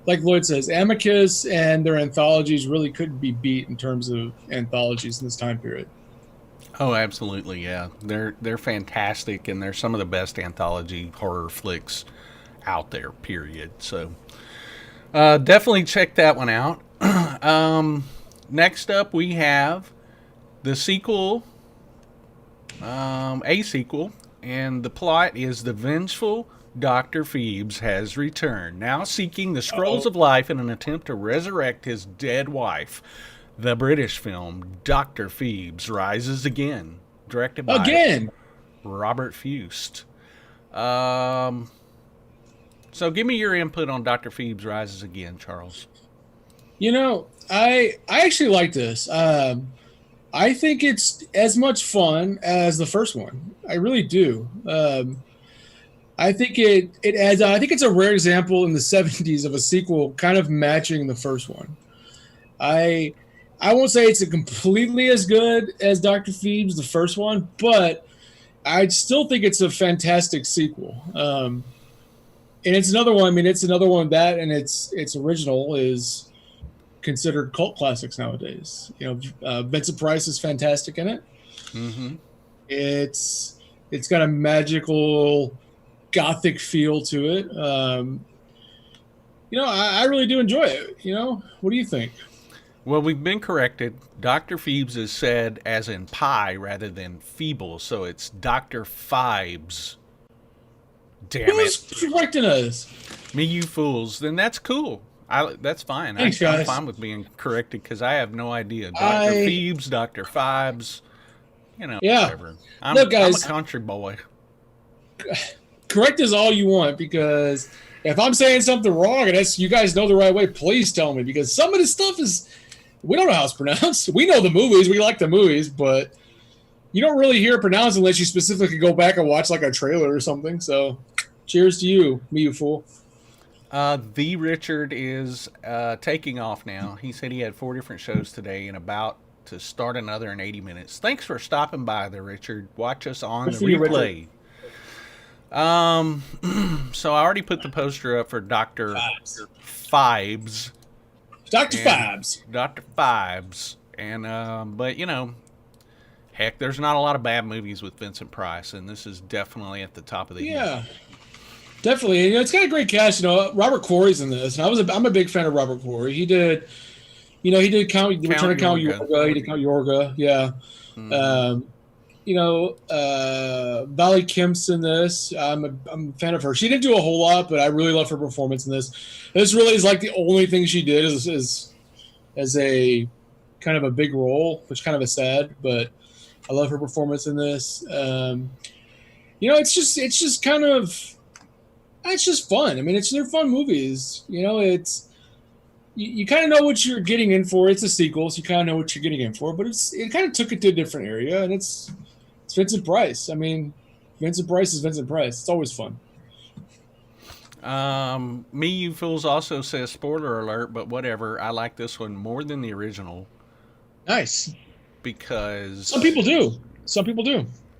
like Loyd says, Amicus and their anthologies really couldn't be beat in terms of anthologies in this time period. Oh, absolutely, yeah. They're fantastic, and they're some of the best anthology horror flicks out there, period. So definitely check that one out. Next up, we have the sequel, a sequel. And the plot is the vengeful Dr. Phibes has returned, now seeking the scrolls of life in an attempt to resurrect his dead wife. The British film Dr. Phibes Rises Again, directed by Robert Fust. So give me your input on Dr. Phibes Rises Again, Charles. I actually like this. I think it's as much fun as the first one. I really do. I think it adds. I think it's a rare example in the 70s of a sequel kind of matching the first one. I won't say it's completely as good as Dr. Phibes, the first one, but I still think it's a fantastic sequel. And it's another one. It's another one that, and its original is considered cult classics nowadays. Vincent Price is fantastic in it. Mm-hmm. It's got a magical gothic feel to it. I really do enjoy it. What do you think? Well, we've been corrected. Dr. Phibes is said as in pie rather than feeble, so it's Dr. Phibes Damn Who's directing us? Me, you fools. Then that's cool. That's fine. Thanks, I'm guys. fine with being corrected because I have no idea. Dr. Phibes, Dr. Phibes, whatever. Look, guys, I'm a country boy. Correct us all you want, because if I'm saying something wrong and you guys know the right way, please tell me, because some of this stuff we don't know how it's pronounced. We know the movies. We like the movies, but you don't really hear it pronounced unless you specifically go back and watch like a trailer or something. So cheers to you, me, you fool. The Richard is taking off now. He said he had 4 different shows today and about to start another in 80 minutes. Thanks for stopping by there, Richard. Watch us on the replay. So I already put the poster up for Dr. Phibes. Dr. Phibes. Dr. Phibes. And, but, heck, there's not a lot of bad movies with Vincent Price, and this is definitely at the top of the heap. Definitely. It's got a great cast. Robert Quarry's in this, and I'm a big fan of Robert Quarry. He did Return of Count Yorga. He did Count Yorga. Yeah. Mm-hmm. Valley Kemp's in this. I'm a fan of her. She didn't do a whole lot, but I really love her performance in this. This really is like the only thing she did is as a kind of a big role, which kind of is sad, but I love her performance in this. It's just fun. I mean, they're fun movies. You kind of know what you're getting in for. It's a sequel, so you kind of know what you're getting in for. But it kind of took it to a different area, and it's Vincent Price. I mean, Vincent Price is Vincent Price. It's always fun. Me, you fools also says spoiler alert, but whatever. I like this one more than the original. Nice. Because some people do.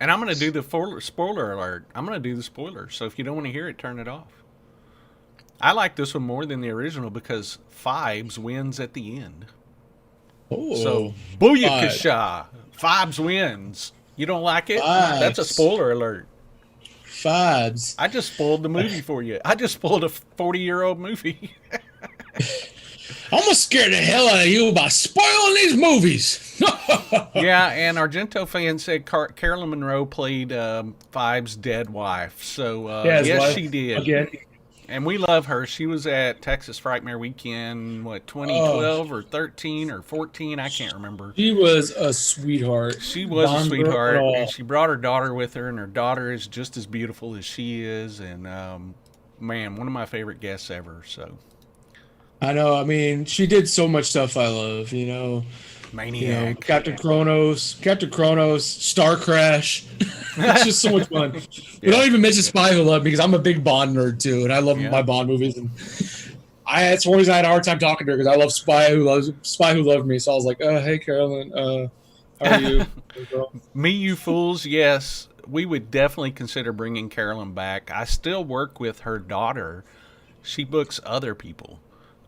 And I'm going to do the spoiler alert. I'm going to do the spoiler. So if you don't want to hear it, turn it off. I like this one more than the original because Phibes wins at the end. Oh, so, booyakasha. Phibes wins. You don't like it? Phibes. That's a spoiler alert. Phibes. I just spoiled the movie for you. I just spoiled a 40-year-old movie. I'm going to scare the hell out of you by spoiling these movies. Yeah, and Argento fan said Carolyn Monroe played Phibes' dead wife. So, yes, she did. Again. And we love her. She was at Texas Frightmare Weekend, 2012 or 13 or 14? I can't remember. She was a sweetheart. She was a sweetheart, and she brought her daughter with her, and her daughter is just as beautiful as she is. And, man, one of my favorite guests ever. So, I know. I mean, she did so much stuff I love, Maniac. Captain Kronos, Star Crash. It's just so much fun. We don't even mention Spy Who Loved Me because I'm a big Bond nerd too, and I love my Bond movies. And that's one reason I had a hard time talking to her because I love Spy Who Loved Me. So I was like, "Hey, Carolyn, how are you?" Me, you fools. Yes, we would definitely consider bringing Carolyn back. I still work with her daughter. She books other people.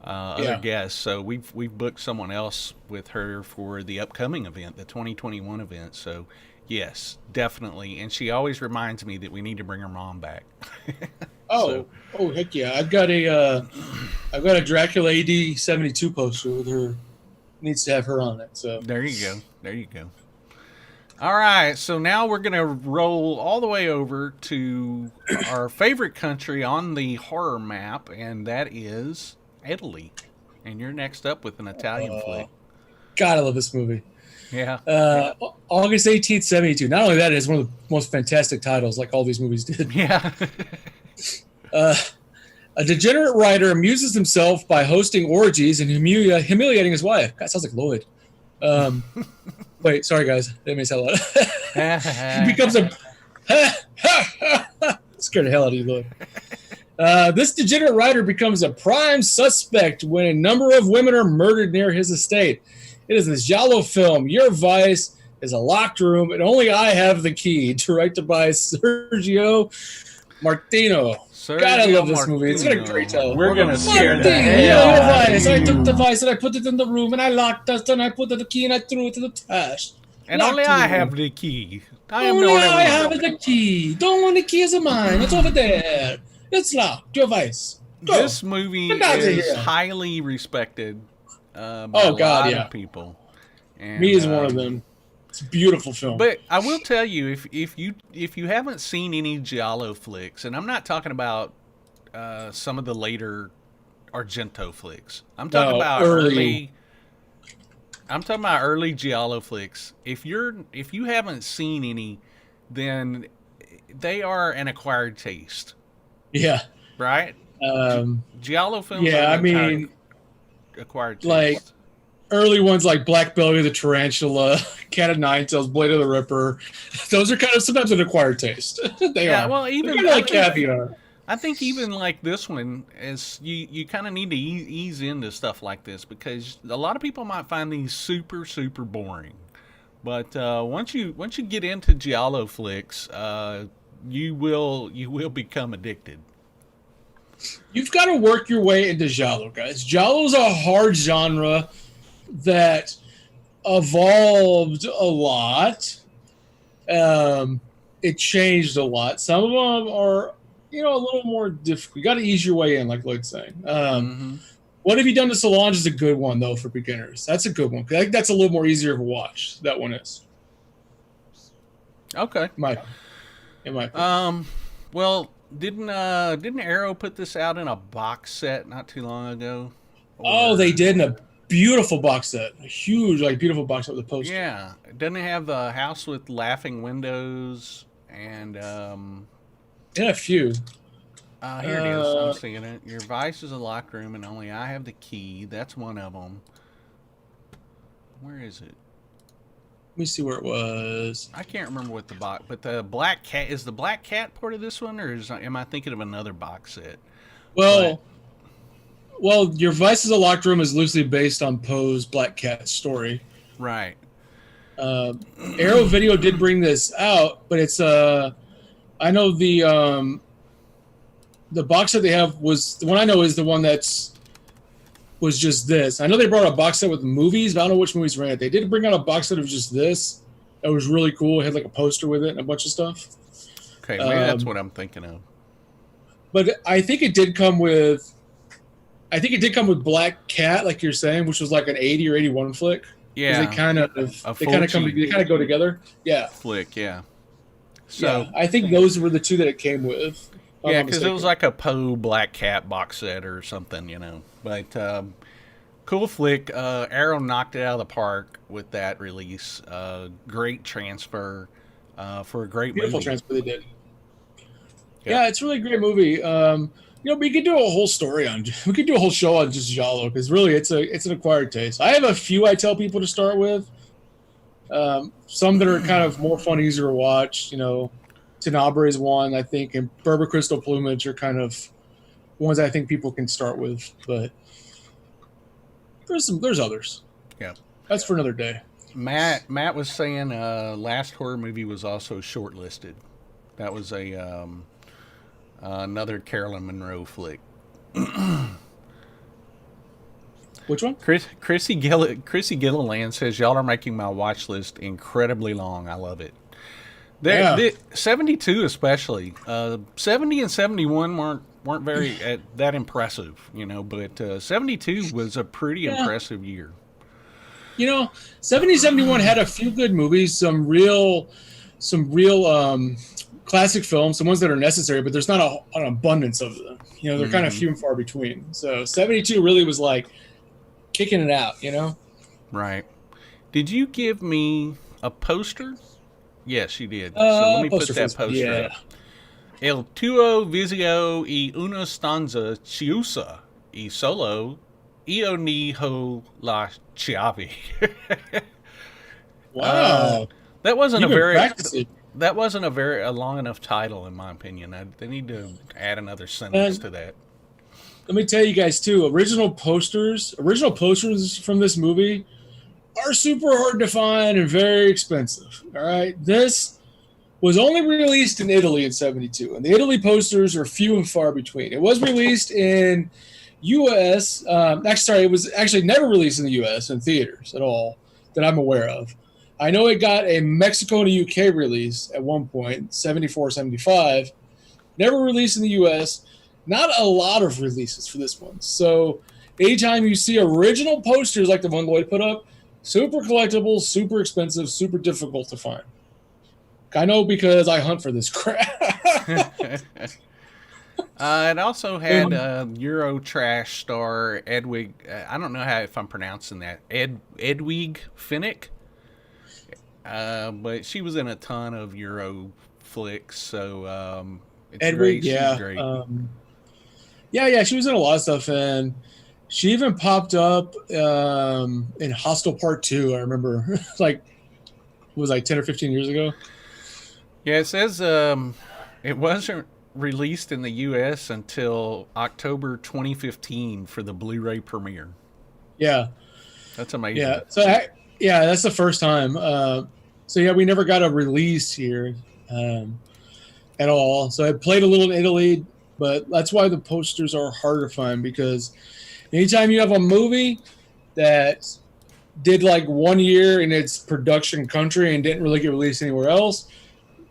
Other guests, so we've booked someone else with her for the upcoming event, the 2021 event. So yes, definitely, and she always reminds me that we need to bring her mom back. Oh heck yeah! I've got a Dracula AD 72 poster with her. Needs to have her on it. So there you go. All right, so now we're gonna roll all the way over to our favorite country on the horror map, and that is Italy, and you're next up with an Italian flick. God, I love this movie. Yeah. August 18th, 72. Not only that, it's one of the most fantastic titles, like all these movies did. Yeah. A degenerate writer amuses himself by hosting orgies and humiliating his wife. God, sounds like Loyd. Wait, sorry guys, didn't mean to say that. He becomes a scared the hell out of you, Loyd. This degenerate writer becomes a prime suspect when a number of women are murdered near his estate. It is this giallo film. Your vice is a locked room, and only I have the key. Directed by Sergio Martino. God, I love this movie. It's got a great title. We're going to scare the hell out of you. I took the vice and I put it in the room, and I locked us, and I put the key and I threw it to the trash. And only I have the key. I have the key. Don't want the key is mine. It's over there. It's locked. Your vice. Go. This movie is highly respected by a lot of people. And, me is one of them. It's a beautiful film. But I will tell you, if you haven't seen any giallo flicks, and I'm not talking about some of the later Argento flicks. I'm talking about early. I'm talking about early giallo flicks. If you haven't seen any, then they are an acquired taste. Yeah. Right. Giallo films. Yeah, I mean, acquired taste. Like early ones like Black Belly, the Tarantula, Cat of Nine Tails, Blade of the Ripper. Those are kind of sometimes an acquired taste. They are. Well, even kind of like caviar. I think even like this one is you kind of need to ease into stuff like this because a lot of people might find these super boring, but once you get into giallo flicks, you will become addicted. You've got to work your way into giallo, guys. Giallo is a hard genre that evolved a lot. It changed a lot. Some of them are, a little more difficult. You got to ease your way in, like Lloyd's saying. What Have You Done to Solange is a good one, though, for beginners. That's a good one. I think that's a little more easier to watch. That one is. Okay. It might. Well, didn't Arrow put this out in a box set not too long ago? Oh, they did, in a beautiful box set. A huge, beautiful box set with a poster. Yeah. Doesn't it have the house with laughing windows and Yeah, a few. Here it is. I'm seeing it. Your vice is a locked room, and only I have the key. That's one of them. Where is it? Let me see where it was. I can't remember what the box, but the Black Cat is the Black Cat part of this one, or am I thinking of another box set? Well, Your Vice is a Locked Room is loosely based on Poe's Black Cat story. Right. Arrow Video did bring this out, but it's I know the box set they have was the one I know is the one was just this. I know they brought a box set with movies, but I don't know which movies ran it. They did bring out a box set of just this. That was really cool. It had like a poster with it and a bunch of stuff. Okay, maybe that's what I'm thinking of. But I think it did come with Black Cat, like you're saying, which was like an 80 or 81 flick. Yeah. They kind of go together. Yeah. Flick, yeah. So yeah, I think those were the two that it came with. Yeah, because it was like a Poe Black Cat box set or something, But cool flick. Arrow knocked it out of the park with that release. Great transfer for a great Beautiful movie. transfer they did. Yeah, it's a really great movie. We could do a whole story we could do a whole show on just giallo because really it's an acquired taste. I have a few I tell people to start with. Some that are kind of more fun, easier to watch. Tenebrae is one, I think, and Berber Crystal Plumage are kind of ones I think people can start with. But there's others. Yeah, that's for another day. Matt was saying last horror movie was also shortlisted. That was a another Carolyn Monroe flick. Which one? Chrissy Gilliland says, y'all are making my watch list incredibly long. I love it. 72 especially. 70 and 71 weren't very that impressive, but 72 was a pretty impressive year. 70, 71 had a few good movies, some real classic films, some ones that are necessary, but there's not an abundance of them. They're kind of few and far between. So 72 really was like kicking it out, Right. Did you give me a poster? Yes, you did. So let me put that poster up. El tuo visio y una stanza chiusa y solo io ni ho la chiavi. Wow. That wasn't a very long enough title, in my opinion. They need to add another sentence to that. Let me tell you guys too. Original posters from this movie are super hard to find and very expensive. All right, this was only released in Italy in 72, and the Italy posters are few and far between. It was released in U.S. It was actually never released in the U.S. in theaters at all that I'm aware of. I know it got a Mexico and a UK release at one point, 74, 75. Never released in the U.S. Not a lot of releases for this one. So anytime you see original posters like the one Lloyd put up, Super collectible, super expensive, super difficult to find. I know because I hunt for this crap. It also had Eurotrash star Edwig. I don't know if I'm pronouncing that. Edwig Finnick. But she was in a ton of Euro flicks, so it's Edwig, great. yeah. She's great. Yeah, she was in a lot of stuff, and she even popped up in Hostel Part 2, I remember. It was 10 or 15 years ago. Yeah, it says it wasn't released in the U.S. until October 2015 for the Blu-ray premiere. Yeah. That's amazing. Yeah, so that's the first time. We never got a release here at all. So I played a little in Italy, but that's why the posters are hard to find, because anytime you have a movie that did 1 year in its production country and didn't really get released anywhere else,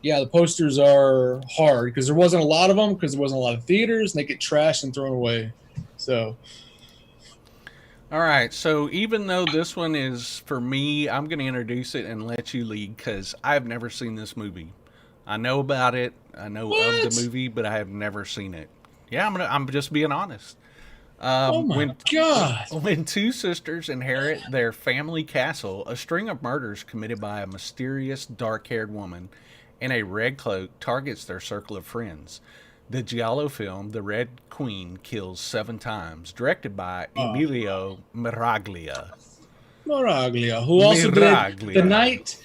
the posters are hard because there wasn't a lot of them, because there wasn't a lot of theaters, and they get trashed and thrown away. So, all right. So even though this one is for me, I'm going to introduce it and let you lead, because I've never seen this movie. I know about it. I know of the movie, but I have never seen it. Yeah, I'm just being honest. Oh my God. When two sisters inherit their family castle, a string of murders committed by a mysterious dark-haired woman in a red cloak targets their circle of friends. The Giallo film, The Red Queen Kills 7 Times, directed by Emilio Miraglia. Who also did The Night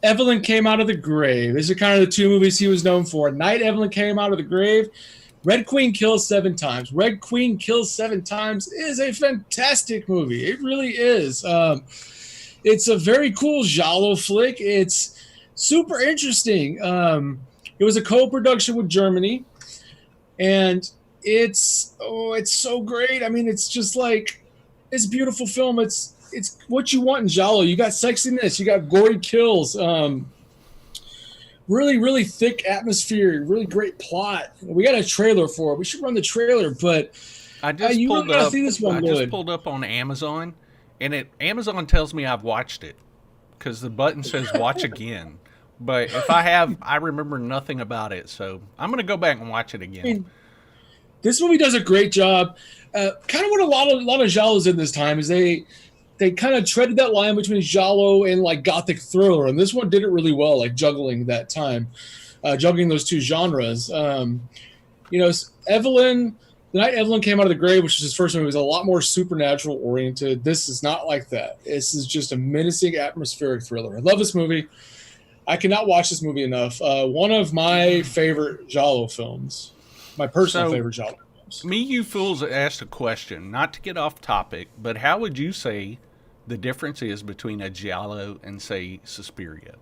Evelyn Came Out of the Grave. These are kind of the two movies he was known for. Night Evelyn Came Out of the Grave, Red Queen Kills 7 Times. Red Queen Kills 7 Times is a fantastic movie. It really is. It's a very cool Giallo flick. It's super interesting. It was a co-production with Germany, and it's so great. I mean, it's just it's a beautiful film. It's what you want in Giallo. You got sexiness, you got gory kills, really, really thick atmosphere, really great plot. We got a trailer for it. We should run the trailer, but I just pulled up on Amazon, and Amazon tells me I've watched it because the button says watch again. But if I remember nothing about it, so I'm going to go back and watch it again. I mean, this movie does a great job. Kind of what a lot of Giallos in this time is they kind of treaded that line between Giallo and gothic thriller, and this one did it really well, juggling that time, juggling those two genres. Evelyn, The Night Evelyn Came Out of the Grave, which was his first movie, was a lot more supernatural oriented. This is not like that. This is just a menacing atmospheric thriller. I love this movie. I cannot watch this movie enough. One of my favorite Giallo films. My personal favorite Giallo films. Me, you fools, asked a question, not to get off topic, but how would you say the difference is between a Giallo and, say, Suspiria?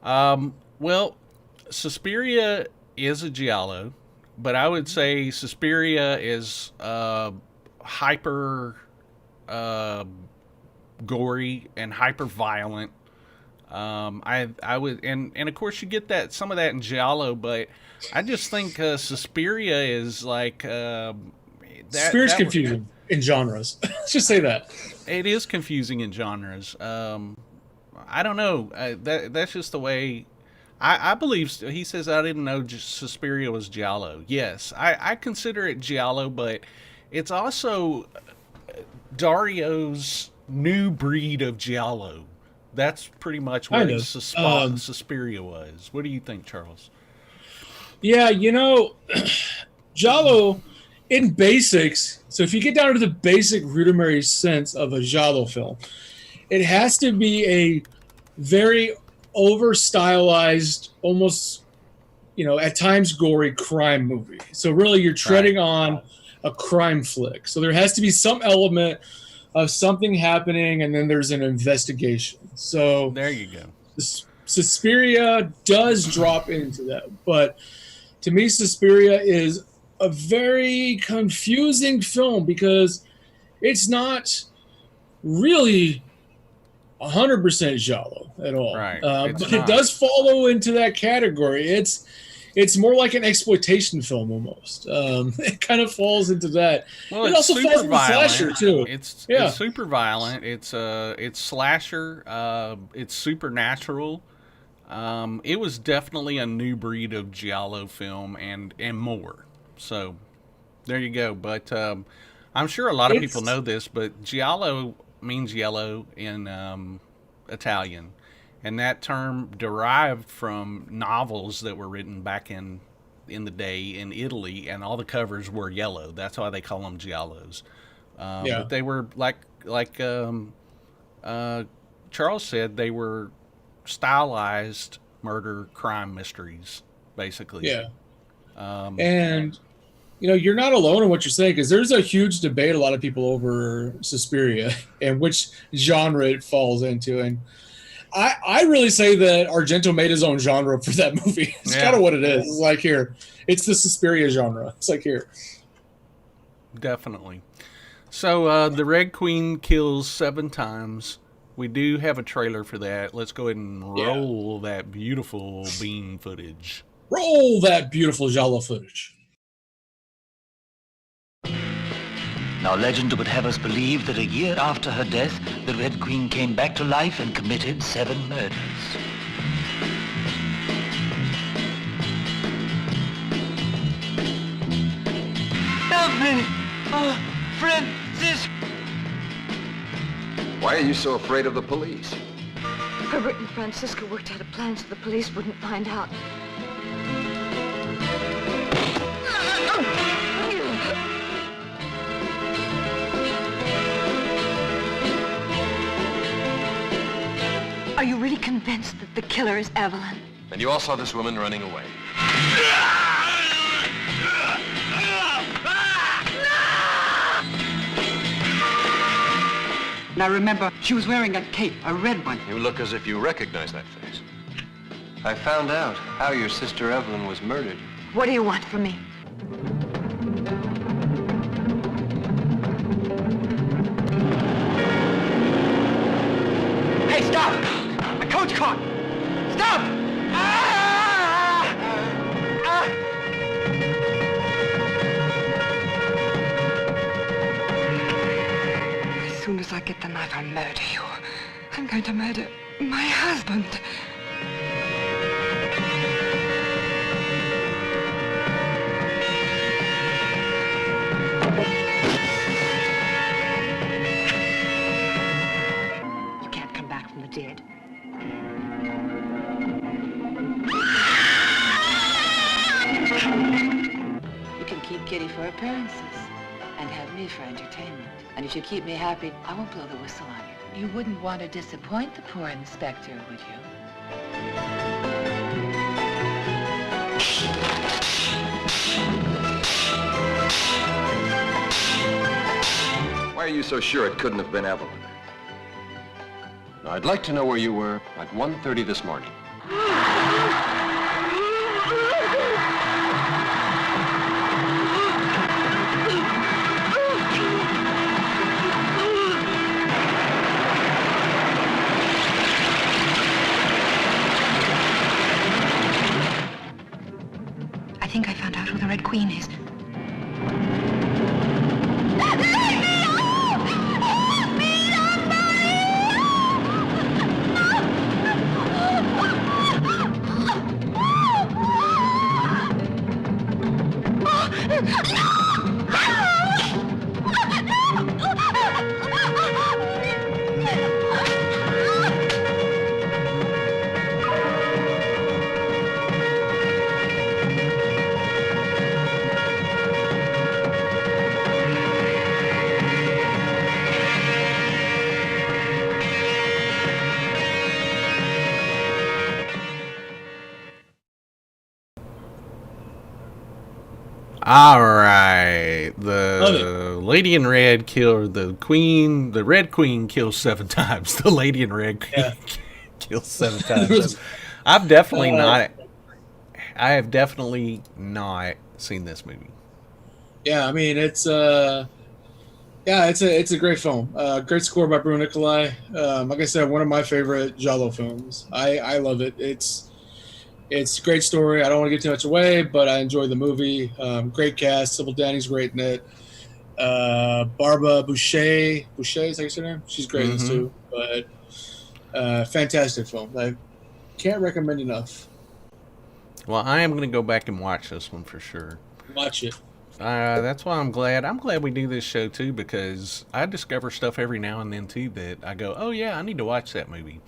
Well, Suspiria is a Giallo, but I would say Suspiria is hyper gory and hyper violent. I would, and of course you get some of that in Giallo, but I just think Suspiria is Suspiria's confusing in genres. Let's just say that it is confusing in genres. I don't know. That's just the way. I believe he says I didn't know Suspiria was Giallo. Yes, I consider it Giallo, but it's also Dario's new breed of Giallo. That's pretty much what Suspiria was. What do you think, Charles? Yeah, Giallo in basics. So if you get down to the basic rudimentary sense of a Giallo film, it has to be a very over-stylized, almost, at times gory crime movie. So really you're treading on a crime flick. So there has to be some element of something happening, and then there's an investigation. So there you go. Suspiria does drop into that, but to me, Suspiria is a very confusing film because it's not really 100% Giallo at all. Right. But it does follow into that category. It's it's more like an exploitation film almost. It kind of falls into that. Well, it it's also super falls into violent. slasher too. It's super violent. It's slasher. It's supernatural. It was definitely a new breed of giallo film and more. So there you go. But I'm sure a lot of people know this, but giallo means yellow in Italian. And that term derived from novels that were written back in the day in Italy, and all the covers were yellow. That's why they call them giallos. But they were like Charles said, they were stylized murder crime mysteries, basically. Yeah. And you're not alone in what you're saying, because there's a huge debate, a lot of people, over Suspiria and which genre it falls into. And I really say that Argento made his own genre for that movie. It's kind of what it is. It's like, here, it's the Suspiria genre. It's like, here. Definitely. So the Red Queen kills 7 times. We do have a trailer for that. Let's go ahead and roll that beautiful beam footage. Roll that beautiful giallo footage. Now, legend would have us believe that a year after her death, the Red Queen came back to life and committed 7 murders. Help me! Francis! Why are you so afraid of the police? Herbert and Francisca worked out a plan so the police wouldn't find out. Are you really convinced that the killer is Evelyn? And you all saw this woman running away. Now remember, she was wearing a cape, a red one. You look as if you recognize that face. I found out how your sister Evelyn was murdered. What do you want from me? Hey, stop! A coach caught! Stop! As soon as I get the knife, I'll murder you. I'm going to murder my husband. You can't come back from the dead. You can keep Kitty for appearances and have me for entertainment. And if you keep me happy, I won't blow the whistle on you. You wouldn't want to disappoint the poor inspector, would you? Why are you so sure it couldn't have been Evelyn? Now, I'd like to know where you were at 1:30 this morning. I think I found out who the Red Queen is. All right, the Lady in Red killed the Queen. The Red Queen kills 7 times. The Lady in Red kills 7 times. I have definitely not seen this movie. Yeah, I mean it's a great film. Great score by Bruno Nicolai. Like I said, one of my favorite giallo films. I love it. It's a great story. I don't want to give too much away, but I enjoyed the movie. Great cast. Sybil Danny's great in it. Barbara Boucher, is that her name? She's great in this too. But fantastic film. I can't recommend enough. Well, I am going to go back and watch this one for sure. Watch it. That's why I'm glad. I'm glad we do this show too, because I discover stuff every now and then too that I go, oh yeah, I need to watch that movie.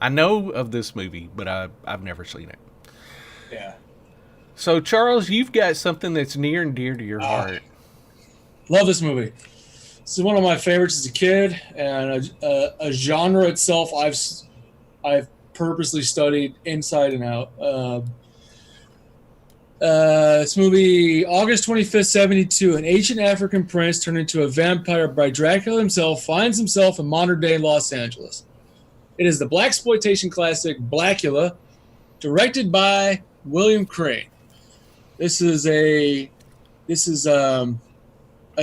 I know of this movie, but I've never seen it. Yeah. So Charles, you've got something that's near and dear to your heart. Love this movie. This is one of my favorites as a kid, and a genre itself I've purposely studied inside and out. This movie, August 25th, 1972, an ancient African prince turned into a vampire by Dracula himself finds himself in modern-day Los Angeles. It is the blaxploitation classic Blacula, directed by William Crane. This is a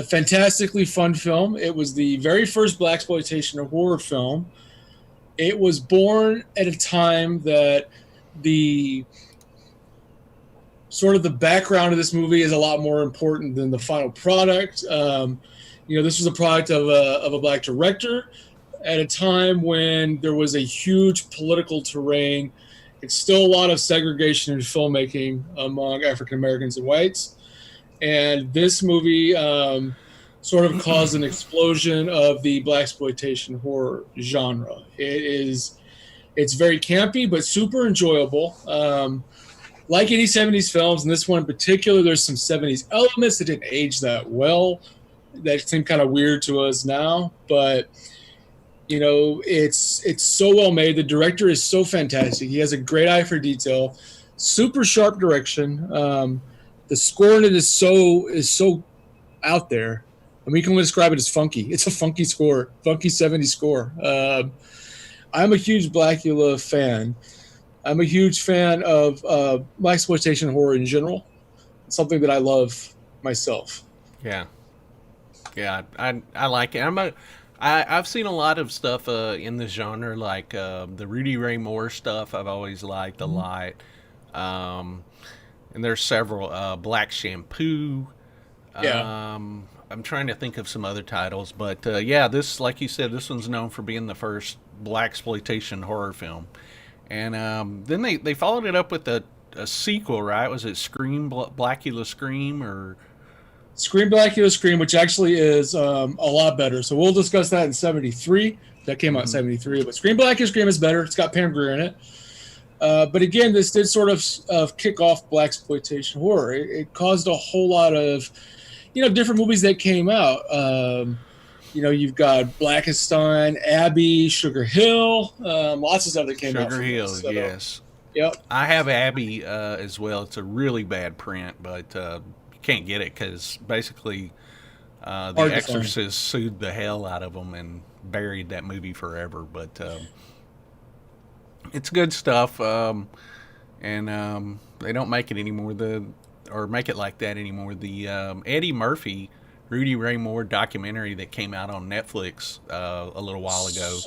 fantastically fun film. It was the very first blaxploitation horror film. It was born at a time that the sort of the background of this movie is a lot more important than the final product. This was a product of a black director at a time when there was a huge political terrain. It's still a lot of segregation in filmmaking among African Americans and whites. And this movie sort of caused an explosion of the blaxploitation horror genre. It's very campy, but super enjoyable. Like any 70s films, and this one in particular, there's some 70s elements that didn't age that well. That seem kind of weird to us now, but it's so well made. The director is so fantastic. He has a great eye for detail, super sharp direction. The score in it is so out there. I mean, you can only describe it as funky. It's a funky score, funky 70s score. I'm a huge Blacula fan. I'm a huge fan of blaxploitation horror in general. It's something that I love myself. Yeah, I like it. I've seen a lot of stuff in this genre, like the Rudy Ray Moore stuff. I've always liked a lot. And there's several. Black Shampoo. Yeah. I'm trying to think of some other titles, but this, like you said, this one's known for being the first blaxploitation horror film. And then they followed it up with a sequel, right? Was it Scream, Blacula Scream, or Scream Blacula Scream, which actually is a lot better. So we'll discuss that in 1973. That came out in 1973. But Scream Blacula Scream is better. It's got Pam Grier in it. But again, this did sort of kick off blaxploitation horror. It caused a whole lot of different movies that came out. You've got Blackenstein, Abbey, Sugar Hill, lots of stuff that came out. Sugar Hill, yes. Yep. I have Abbey as well. It's a really bad print, but you can't get it because basically The Exorcist sued the hell out of them and buried that movie forever. But it's good stuff, and they don't make it anymore. Or make it like that anymore. The Eddie Murphy, Rudy Ray Moore documentary that came out on Netflix a little while ago.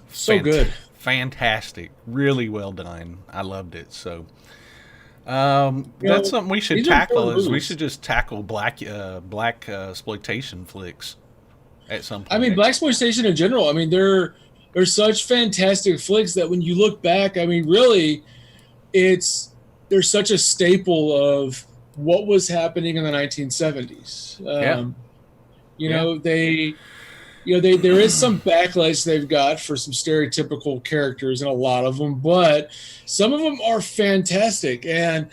So good. Fantastic. Really well done. I loved it. So that's something we should tackle. We should just tackle black exploitation flicks at some point. I mean, blaxploitation in general. I mean, they're such fantastic flicks that when you look back, I mean, really, they're such a staple of what was happening in the 1970s. There is some backlash they've got for some stereotypical characters in a lot of them, but some of them are fantastic. And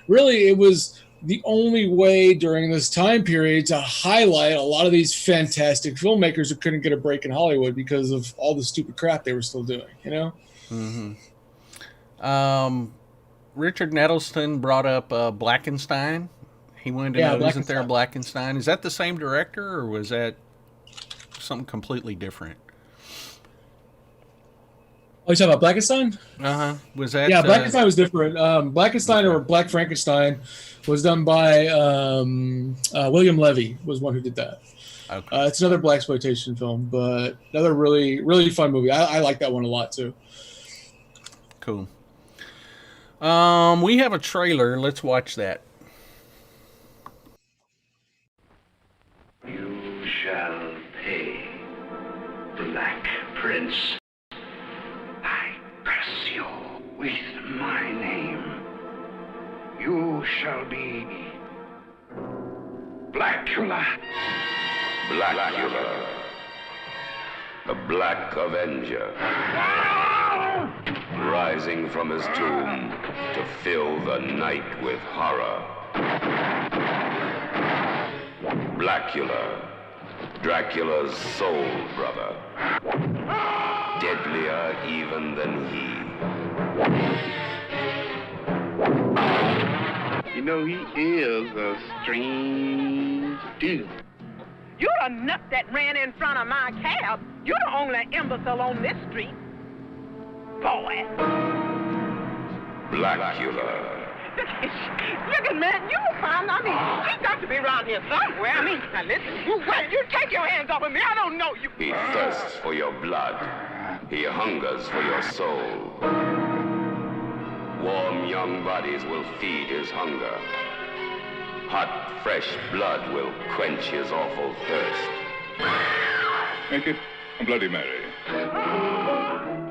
really, it was the only way during this time period to highlight a lot of these fantastic filmmakers who couldn't get a break in Hollywood because of all the stupid crap they were still doing, Mm-hmm. Richard Nettleston brought up Blackenstein. He wanted to know, isn't there a Blackenstein? Is that the same director, or was that something completely different? Oh, you talking about Blackenstein? Was that? Yeah, Blackenstein was different. Blackenstein or Black Frankenstein was done by William Levy. Was one who did that. Okay. It's another blaxploitation film, but another really, really fun movie. I like that one a lot too. Cool. We have a trailer. Let's watch that. You shall pay, Black Prince. I curse you with my name. You shall be Blacula. Blacula. The Black Avenger. Rising from his tomb to fill the night with horror. Blacula, Dracula's soul brother. Deadlier even than he. You know, he is a strange dude. You're the nut that ran in front of my cab. You're the only imbecile on this street. Boy. Blacula. Look at man, you found, he's got to be around here somewhere. Now listen, you take your hands off of me. I don't know you. He thirsts for your blood. He hungers for your soul. Warm young bodies will feed his hunger. Hot, fresh blood will quench his awful thirst. Make it Bloody Mary.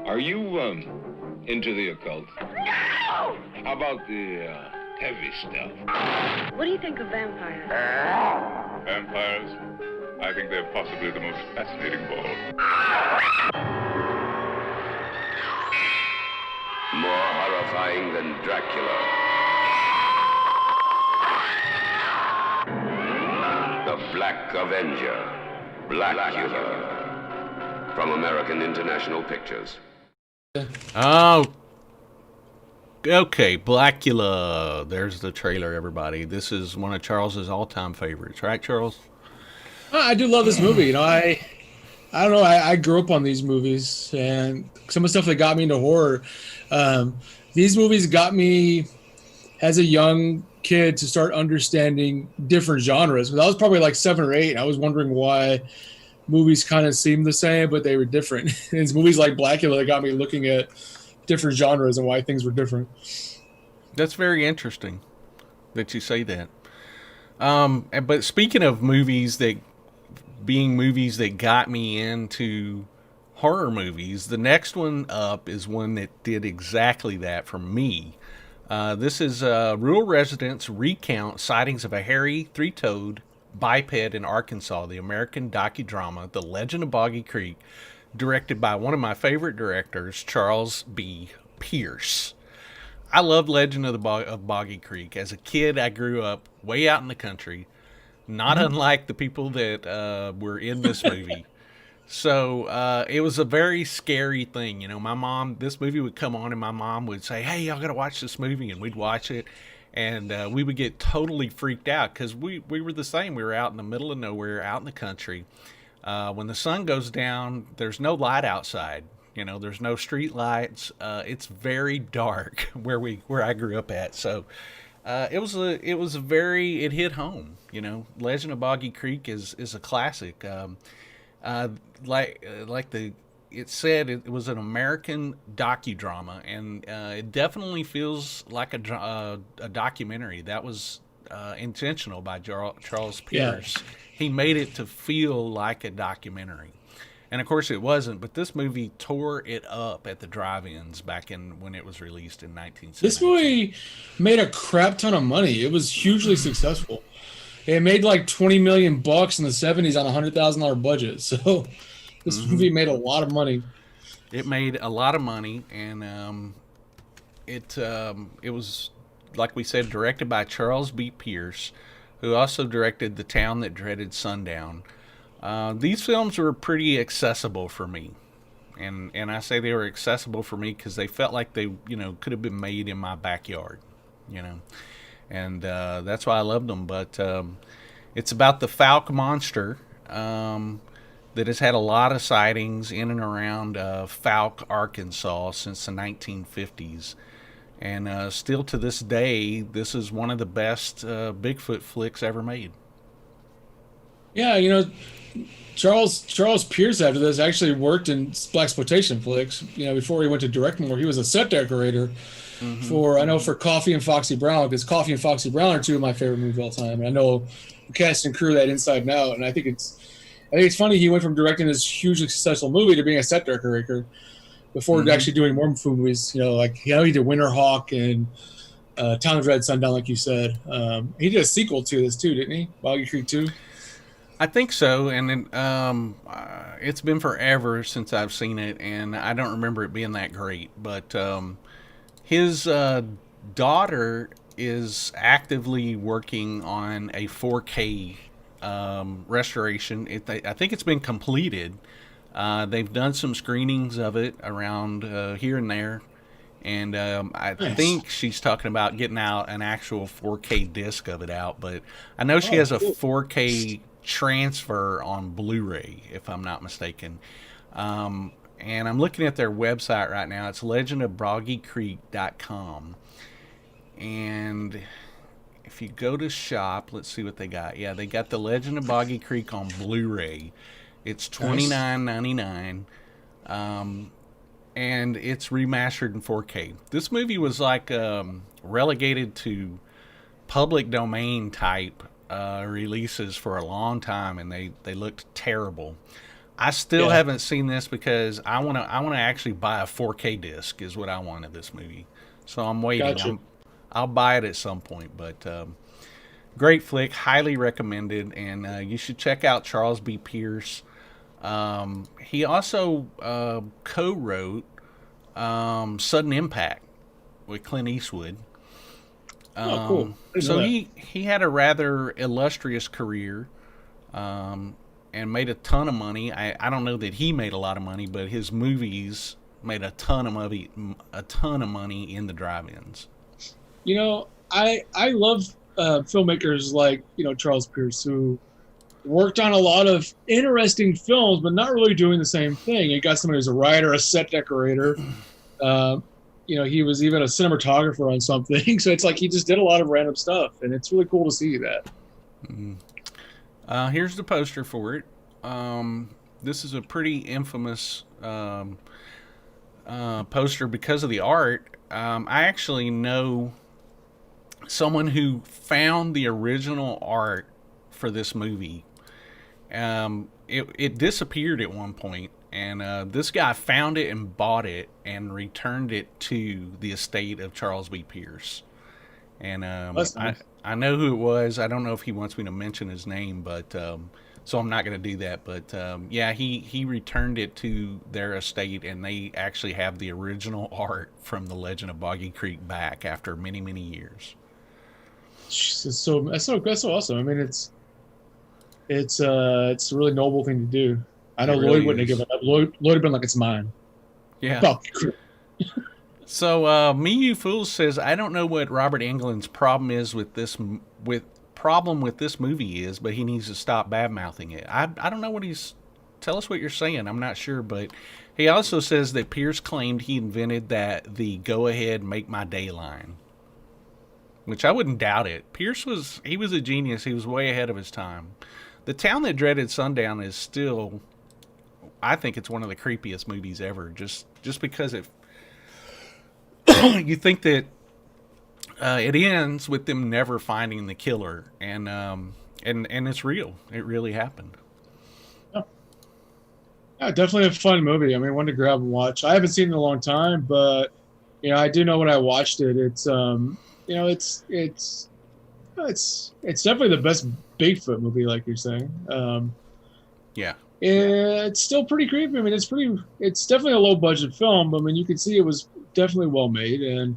Are you, into the occult? No! How about the, heavy stuff? What do you think of vampires? Vampires? I think they're possibly the most fascinating of all. More horrifying than Dracula. The Black Avenger, Blacula. From American International Pictures. Oh, okay, Blacula. There's the trailer, everybody. This is one of Charles's all-time favorites, right, Charles? I do love this movie. You know, I don't know. I grew up on these movies, and some of the stuff that got me into horror. These movies got me as a young kid to start understanding different genres. I was probably like 7 or 8. And I was wondering why movies kind of seemed the same, but they were different. It's movies like Blacula that got me looking at different genres and why things were different. That's very interesting that you say that. But speaking of movies that got me into horror movies, the next one up is one that did exactly that for me. This is rural residents recount sightings of a hairy, three-toed biped in Arkansas, the American docudrama The Legend of Boggy Creek, directed by one of my favorite directors, Charles B. Pierce. I love Legend of Boggy Creek. As a kid, I grew up way out in the country, not unlike the people that were in this movie. So it was a very scary thing. You know, my mom, this movie would come on and my mom would say, "Hey, y'all got to watch this movie," and we'd watch it. And we would get totally freaked out because we were the same. We were out in the middle of nowhere, out in the country. When the sun goes down, there's no light outside. You know, there's no street lights. It's very dark where I grew up at. So it hit home. You know, Legend of Boggy Creek is a classic. It said it was an American docudrama, and it definitely feels like a documentary. That was intentional by Charles Pierce. Yeah. He made it to feel like a documentary. And of course it wasn't, but this movie tore it up at the drive-ins back when it was released in 1970. This movie made a crap ton of money. It was hugely successful. It made like $20 million in the 70s on a $100,000 budget. So this movie made a lot of money. It made a lot of money, and it was, like we said, directed by Charles B. Pierce, who also directed The Town That Dreaded Sundown. These films were pretty accessible for me, and I say they were accessible for me because they felt like they could have been made in my backyard, and that's why I loved them. But it's about the Falk monster. That has had a lot of sightings in and around Falk, Arkansas since the 1950s. And still to this day, this is one of the best Bigfoot flicks ever made. Yeah, Charles Pierce after this actually worked in blaxploitation flicks. Before he went to direct more, he was a set decorator for Coffee and Foxy Brown, because Coffee and Foxy Brown are two of my favorite movies of all time. And I know the cast and crew that inside and out, and I think it's funny he went from directing this hugely successful movie to being a set decorator before actually doing more movies. He did Winterhawk and Town of Red Sundown, like you said. He did a sequel to this too, didn't he? Boggy Creek 2? I think so, and then, it's been forever since I've seen it, and I don't remember it being that great. But his daughter is actively working on a 4K restoration. I think it's been completed. They've done some screenings of it around here and there, and I think she's talking about getting out an actual 4K disc of it out. But I know she has a 4K transfer on Blu-ray, if I'm not mistaken. And I'm looking at their website right now. It's legendofboggycreek.com. And if you go to shop, let's see what they got. Yeah, they got the Legend of Boggy Creek on Blu-ray. It's $29.99. And it's remastered in 4K. This movie was like relegated to public domain type releases for a long time, and they looked terrible. I still haven't seen this because I want to actually buy a 4K disc is what I want of this movie. So I'm waiting. Gotcha. I'll buy it at some point, but great flick, highly recommended, and you should check out Charles B. Pierce. He also co-wrote Sudden Impact with Clint Eastwood. Cool. So he had a rather illustrious career, and made a ton of money. I don't know that he made a lot of money, but his movies made a ton of money in the drive-ins. I love filmmakers like Charles Pierce, who worked on a lot of interesting films, but not really doing the same thing. You got somebody who's a writer, a set decorator. He was even a cinematographer on something. So it's like he just did a lot of random stuff, and it's really cool to see that. Here's the poster for it. This is a pretty infamous poster because of the art. I actually know someone who found the original art for this movie. It disappeared at one point, and this guy found it and bought it and returned it to the estate of Charles B. Pierce. And That's nice. I know who it was. I don't know if he wants me to mention his name, but so I'm not going to do that. But yeah, he returned it to their estate, and they actually have the original art from The Legend of Boggy Creek back after many, many years. That's so awesome. I mean, it's a really noble thing to do. I know Loyd wouldn't have given up. Loyd had been like, it's mine. Yeah. Boggy Creek. So, Me You Fools says, I don't know what Robert Englund's problem with this movie is, but he needs to stop bad-mouthing it. I don't know what tell us what you're saying. I'm not sure, but he also says that Pierce claimed he invented the go ahead, make my day line, which I wouldn't doubt it. Pierce was a genius. He was way ahead of his time. The Town That Dreaded Sundown is still, I think it's one of the creepiest movies ever, just because you think that it ends with them never finding the killer, and it's real. It really happened. Yeah, definitely a fun movie. I mean, one to grab and watch. I haven't seen it in a long time, but I do know when I watched it. It's it's definitely the best Bigfoot movie, like you're saying. Yeah. It's still pretty creepy. I mean, it's definitely a low budget film, but I mean, you can see it was definitely well made, and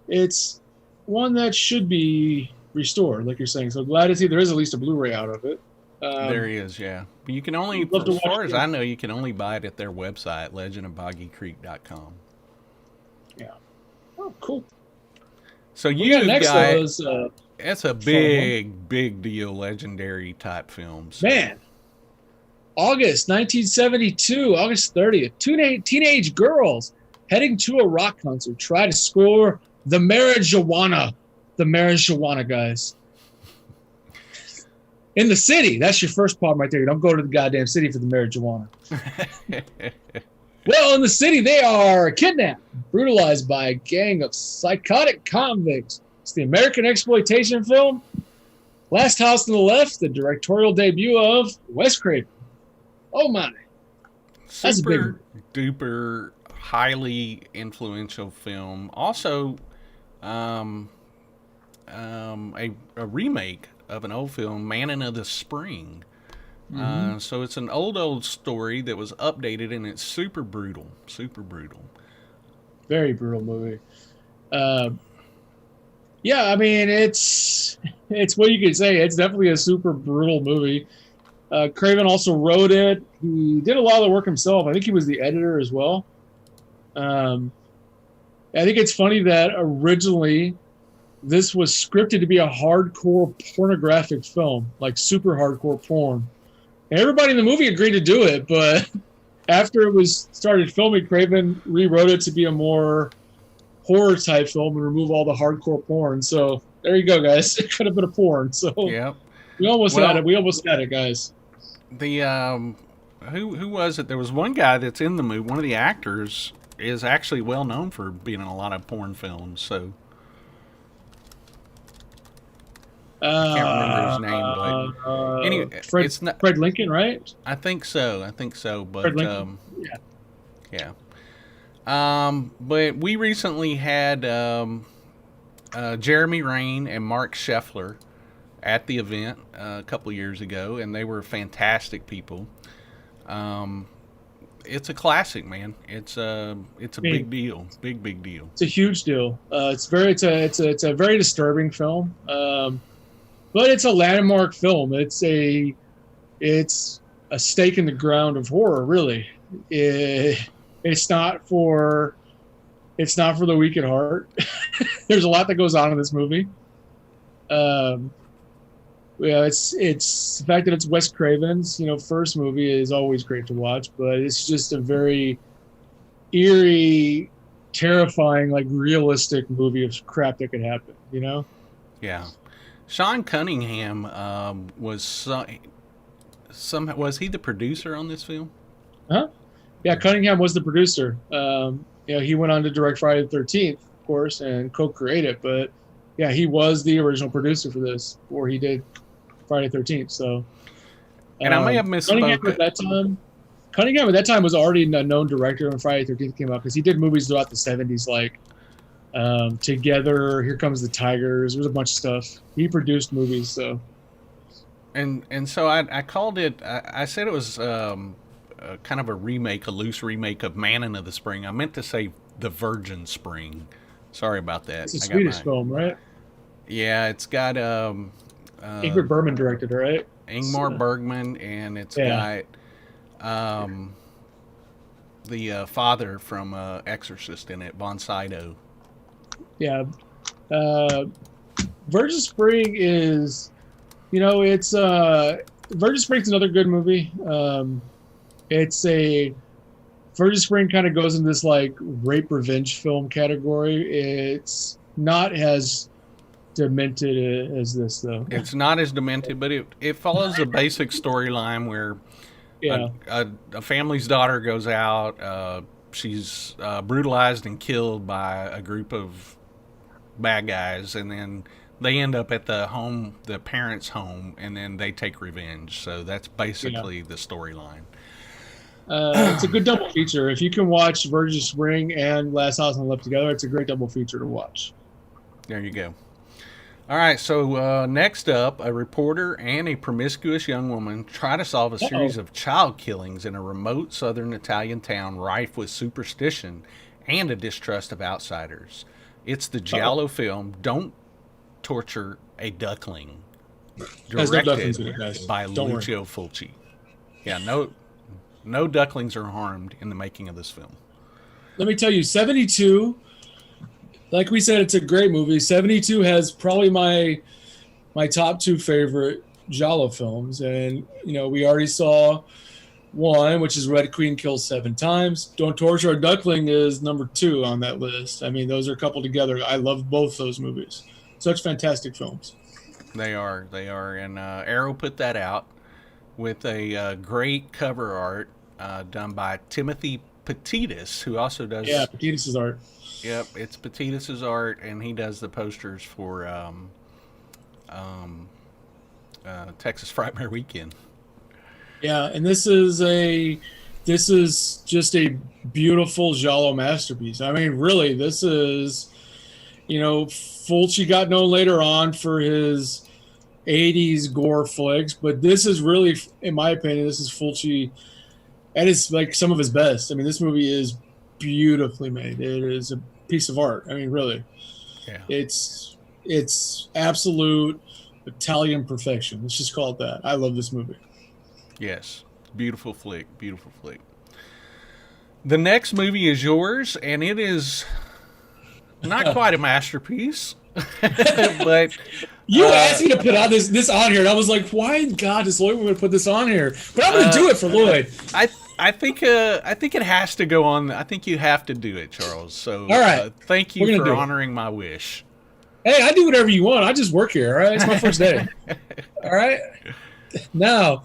it's one that should be restored, like you're saying. So glad to see there is at least a Blu-ray out of it. There is, yeah. But you can only, as far as I know, you can only buy it at their website, legendofboggycreek.com. Yeah. Oh, cool. So you guys, that's a big deal, legendary type films. Man. August 1972, August 30th, teenage girls heading to a rock concert try to score the marijuana. The marijuana, guys. In the city. That's your first problem right there. You don't go to the goddamn city for the marijuana. Well, in the city, they are kidnapped, brutalized by a gang of psychotic convicts. It's the American exploitation film Last House on the Left, the directorial debut of Wes Craven. Oh my. That's super duper highly influential film. Also, a remake of an old film, Man of the Spring. So it's an old story that was updated, and it's super brutal. Very brutal movie. Yeah, I mean, it's what you could say. It's definitely a super brutal movie. Craven also wrote it. He did a lot of the work himself. I think he was the editor as well. I think it's funny that originally this was scripted to be a hardcore pornographic film, like super hardcore porn. And everybody in the movie agreed to do it, but after it was started filming, Craven rewrote it to be a more horror type film and remove all the hardcore porn. So there you go, guys. It could have been a porn. So yep. We almost had it. We almost had it, guys. The who was it? There was one guy that's in the movie. One of the actors is actually well known for being in a lot of porn films. So I can't remember his name, but anyway, it's not Fred Lincoln, right? I think so. But Fred Lincoln? yeah. But we recently had Jeremy Rain and Mark Scheffler at the event a couple of years ago, and they were fantastic people. It's a classic, man. It's a big deal, big deal. It's a huge deal. It's a very disturbing film, but it's a landmark film. It's a stake in the ground of horror, really. It's not for the weak at heart. There's a lot that goes on in this movie. It's the fact that it's Wes Craven's, first movie is always great to watch, but it's just a very eerie, terrifying, like realistic movie of crap that could happen, Yeah. Sean Cunningham was he the producer on this film? Huh? Yeah, Cunningham was the producer. He went on to direct Friday the 13th, of course, and co-create it. But yeah, he was the original producer for this, or he did Friday the 13th. So, and I may have misspoke. Cunningham at that time was already a known director when Friday the 13th came out, because he did movies throughout the 70s, like Together, Here Comes the Tigers. There's a bunch of stuff. He produced movies, so. And so I called it. I said it was. Kind of a loose remake of Man of the Spring. I meant to say The Virgin Spring. Sorry about that. It's a Swedish film, right? Yeah, it's got Ingrid Bergman directed, right? Ingmar Bergman, and it's got the father from Exorcist in it, Von Sydow. Yeah. Virgin Spring is, it's Virgin Spring's another good movie. Virgin Spring kind of goes in this like rape revenge film category. It's not as demented as this, though. It's not as demented, but it follows a basic storyline where a family's daughter goes out. She's brutalized and killed by a group of bad guys, and then they end up at the parents' home, and then they take revenge. So that's basically the storyline. It's a good double feature. If you can watch Virgin Spring and Last House on the Left together, it's a great double feature to watch. There you go. All right, so next up, a reporter and a promiscuous young woman try to solve a series of child killings in a remote southern Italian town rife with superstition and a distrust of outsiders. It's the giallo film Don't Torture a Duckling, directed by Lucio Fulci. Yeah, no ducklings are harmed in the making of this film. Let me tell you, 72, like we said, it's a great movie. 72 has probably my top two favorite giallo films. And, we already saw one, which is Red Queen Kills 7 Times. Don't Torture a Duckling is number 2 on that list. I mean, those are coupled together. I love both those movies. Such fantastic films. They are, and Arrow put that out with a great cover art done by Timothy Petitis, who also does. Yeah, Petitis' art. Yep, it's Petitis' art, and he does the posters for Texas Frightmare Weekend. Yeah, and this is just a beautiful giallo masterpiece. I mean, really, this is, Fulci got known later on for his 80s gore flicks, but this is really, in my opinion, this is Fulci at his, like, some of his best. I mean, this movie is beautifully made. It is a piece of art. I mean, really. Yeah. It's absolute Italian perfection. Let's just call it that. I love this movie. Yes. Beautiful flick. Beautiful flick. The next movie is yours, and it is not quite a masterpiece, but you asked me to put on this on here, and I was like, "Why in God is Loyd going to put this on here?" But I'm going to do it for Loyd. I think it has to go on. I think you have to do it, Charles. So, all right, thank you for honoring my wish. Hey, I do whatever you want. I just work here. All right, it's my first day. All right. Now,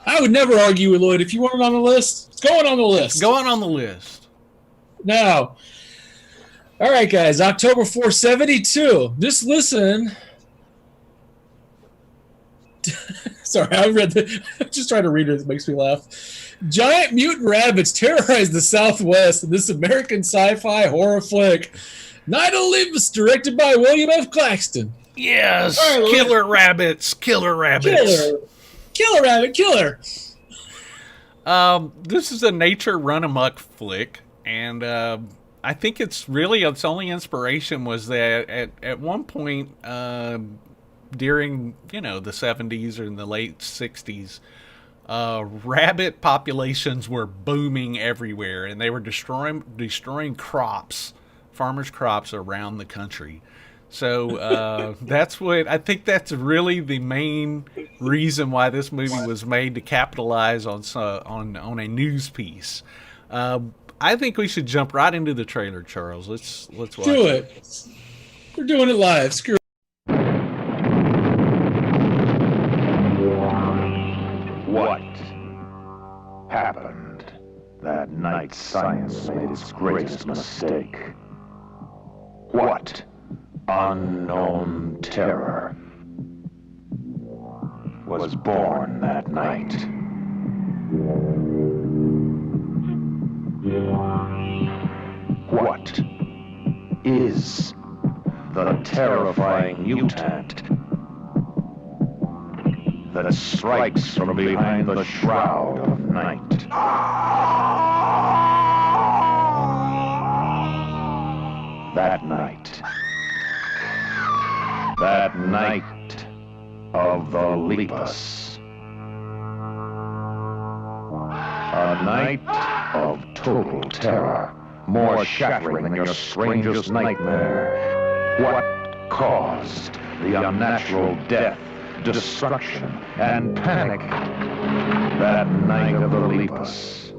I would never argue with Loyd. If you want it on the list, it's going on the list. It's going on the list. Now, all right, guys. October 4th, 1972. Just listen. Sorry, I'm just trying to read it. It makes me laugh. Giant mutant rabbits terrorize the Southwest in this American sci-fi horror flick. Night of Lepus, directed by William F. Claxton. Yes, right, killer rabbits. Killer rabbit, killer. This is a nature run-amok flick, and I think its only inspiration was that at one point during the 70s or in the late 60s, rabbit populations were booming everywhere, and they were destroying crops, farmers' crops around the country. So that's that's really the main reason why this movie was made, to capitalize on a news piece. I think we should jump right into the trailer, Charles. Let's watch it. We're doing it live. Screw. What happened that night science made its greatest mistake? What unknown terror was born that night? What is the terrifying mutant that strikes from behind the shroud of night? That night. That night of the Lepus. A night of total terror, more shattering than your strangest nightmare. What caused the unnatural death, destruction, and panic that night of the Lepus?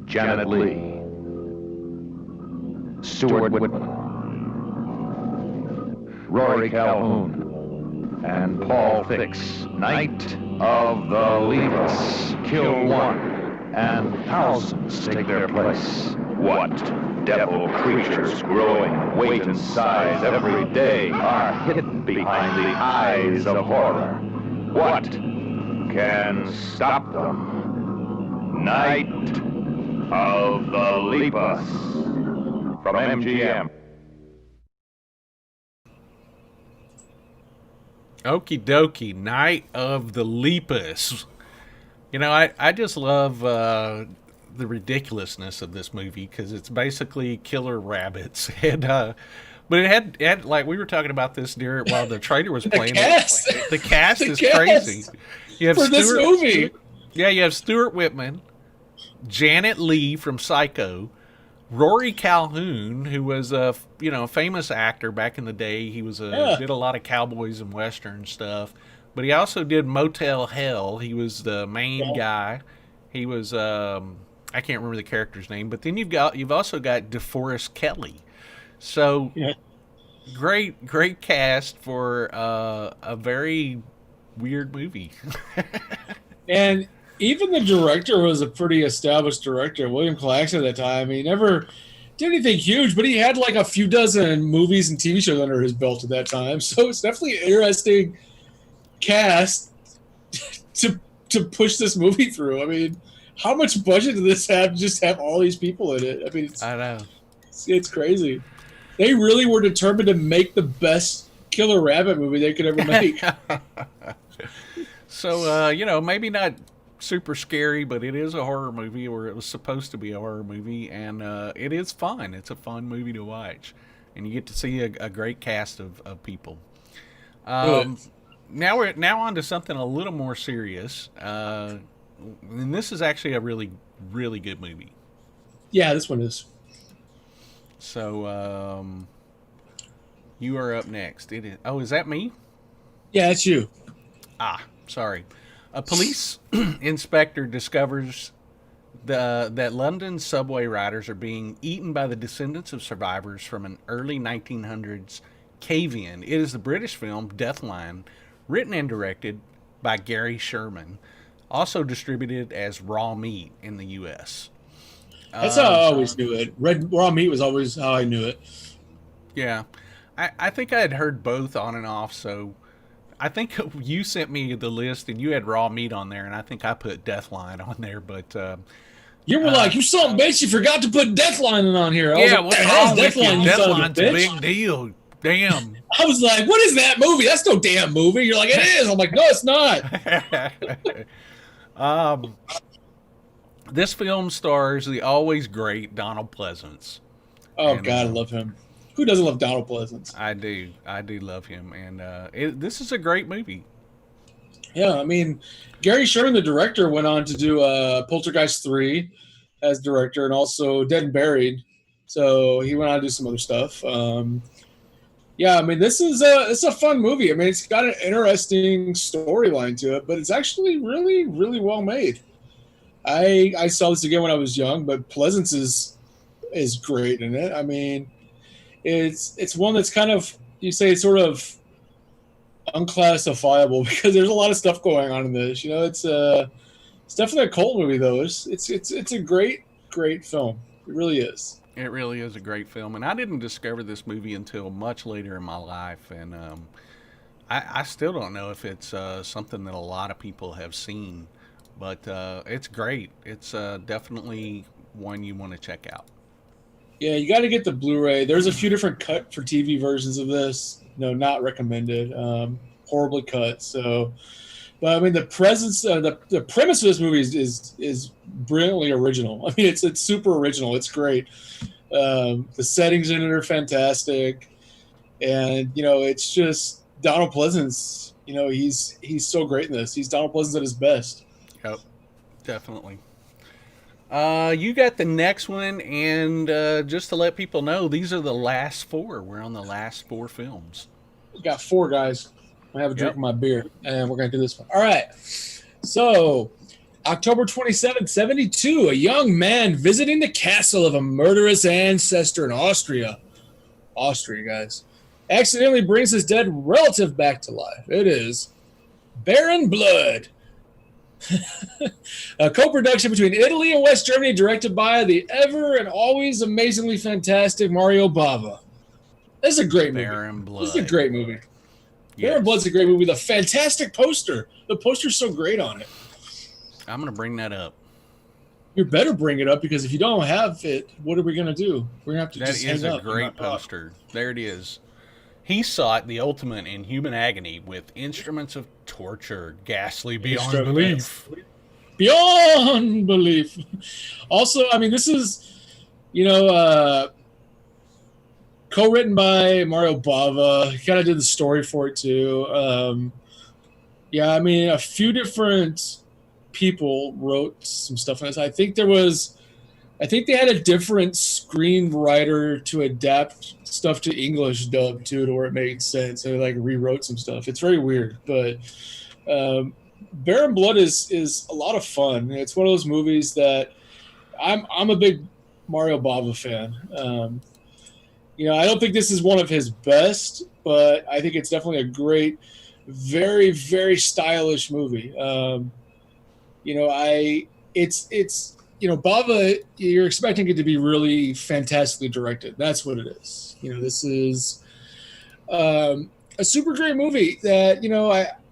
Janet Leigh, Stuart Whitman, Rory Calhoun, and Paul Fix. Night of the Lepus. Kill one, and thousands take their place. What devil creatures growing in weight and size every day are hidden behind the eyes of horror? What can stop them? Night of the Lepus. From MGM. Okie dokie, Night of the Lepus. I just love the ridiculousness of this movie, because it's basically killer rabbits. And but it had like we were talking about this while the trailer was playing. The cast is crazy. You have this movie. Yeah, you have Stuart Whitman, Janet Leigh from Psycho, Rory Calhoun, who was a famous actor back in the day. He was did a lot of cowboys and western stuff, but he also did Motel Hell. He was the main guy. He was I can't remember the character's name, but then you've also got DeForest Kelley. So Great cast for a very weird movie. And even the director was a pretty established director, William Claxton at that time. He never did anything huge, but he had like a few dozen movies and TV shows under his belt at that time. So it's definitely an interesting cast to push this movie through. I mean, how much budget did this have to just have all these people in it? I mean, I know. It's crazy. They really were determined to make the best Killer Rabbit movie they could ever make. So, maybe not super scary, but it is a horror movie, or it was supposed to be a horror movie, and it is fun. It's a fun movie to watch, and you get to see a great cast of people. Now on to something a little more serious, and this is actually a really, really good movie. Yeah, this one is. So, you are up next. It is. Oh, is that me? Yeah, it's you. Sorry. A police inspector discovers that London subway riders are being eaten by the descendants of survivors from an early 1900s cave-in. It is the British film Deathline, written and directed by Gary Sherman, also distributed as raw meat in the U.S. That's how I always knew it. Raw meat was always how I knew it. Yeah. I think I had heard both on and off, so I think you sent me the list and you had raw meat on there, and I think I put Deathline on there, but you were like, you son of a bitch, you forgot to put Deathline on here. Yeah, what's wrong with you? Deathline's a big deal. Damn. I was like, what is that movie? That's no damn movie. You're like, it is. I'm like, no, it's not. This film stars the always great Donald Pleasance. Oh, God, I love him. Who doesn't love Donald Pleasance? I do love him, and this is a great movie. Yeah, I mean, Gary Sherman, the director, went on to do Poltergeist 3 as director, and also Dead and Buried. So he went on to do some other stuff. Yeah, I mean, it's a fun movie. I mean, it's got an interesting storyline to it, but it's actually really, really well made. I saw this again when I was young, but Pleasance is great in it. I mean, it's one that's kind of, you say, sort of unclassifiable because there's a lot of stuff going on in this. It's definitely a cult movie though. It's a great film. It really is. It really is a great film, and I didn't discover this movie until much later in my life, and I still don't know if it's something that a lot of people have seen, but it's great. It's definitely one you want to check out. Yeah, you got to get the Blu-ray. There's a few different cut for TV versions of this. No, not recommended. Horribly cut. So, but I mean, the premise of this movie is brilliantly original. I mean, it's super original. It's great. The settings in it are fantastic, and it's just Donald Pleasance. He's so great in this. He's Donald Pleasance at his best. Yep, definitely. You got the next one, and just to let people know, these are the last 4. We're on the last 4 films. We got 4, guys. I have a drink of my beer, and we're going to do this one. All right. So, October 27th, 1972, a young man visiting the castle of a murderous ancestor in Austria, guys, accidentally brings his dead relative back to life. It is Baron Blood. A co-production between Italy and West Germany, directed by the ever and always amazingly fantastic Mario Bava. This is a great movie. Baron Blood. This is a great movie. Yes. Baron Blood's a great movie with a fantastic poster. The poster's so great on it. I'm going to bring that up. You better bring it up, because if you don't have it, what are we going to do? We're going to have to just hang up. That is a great poster. There it is. He sought the ultimate in human agony with instruments of torture, ghastly beyond belief. Beyond belief. Also, I mean, this is, co-written by Mario Bava. He kind of did the story for it too. Yeah, I mean, a few different people wrote some stuff on this. I think they had a different screenwriter to adapt stuff to English dub too, to where it made sense. They rewrote some stuff. It's very weird, but Baron Blood is a lot of fun. It's one of those movies that I'm a big Mario Bava fan. I don't think this is one of his best, but I think it's definitely a great, very, very stylish movie. Bava, you're expecting it to be really fantastically directed. That's what it is. This is a super great movie that,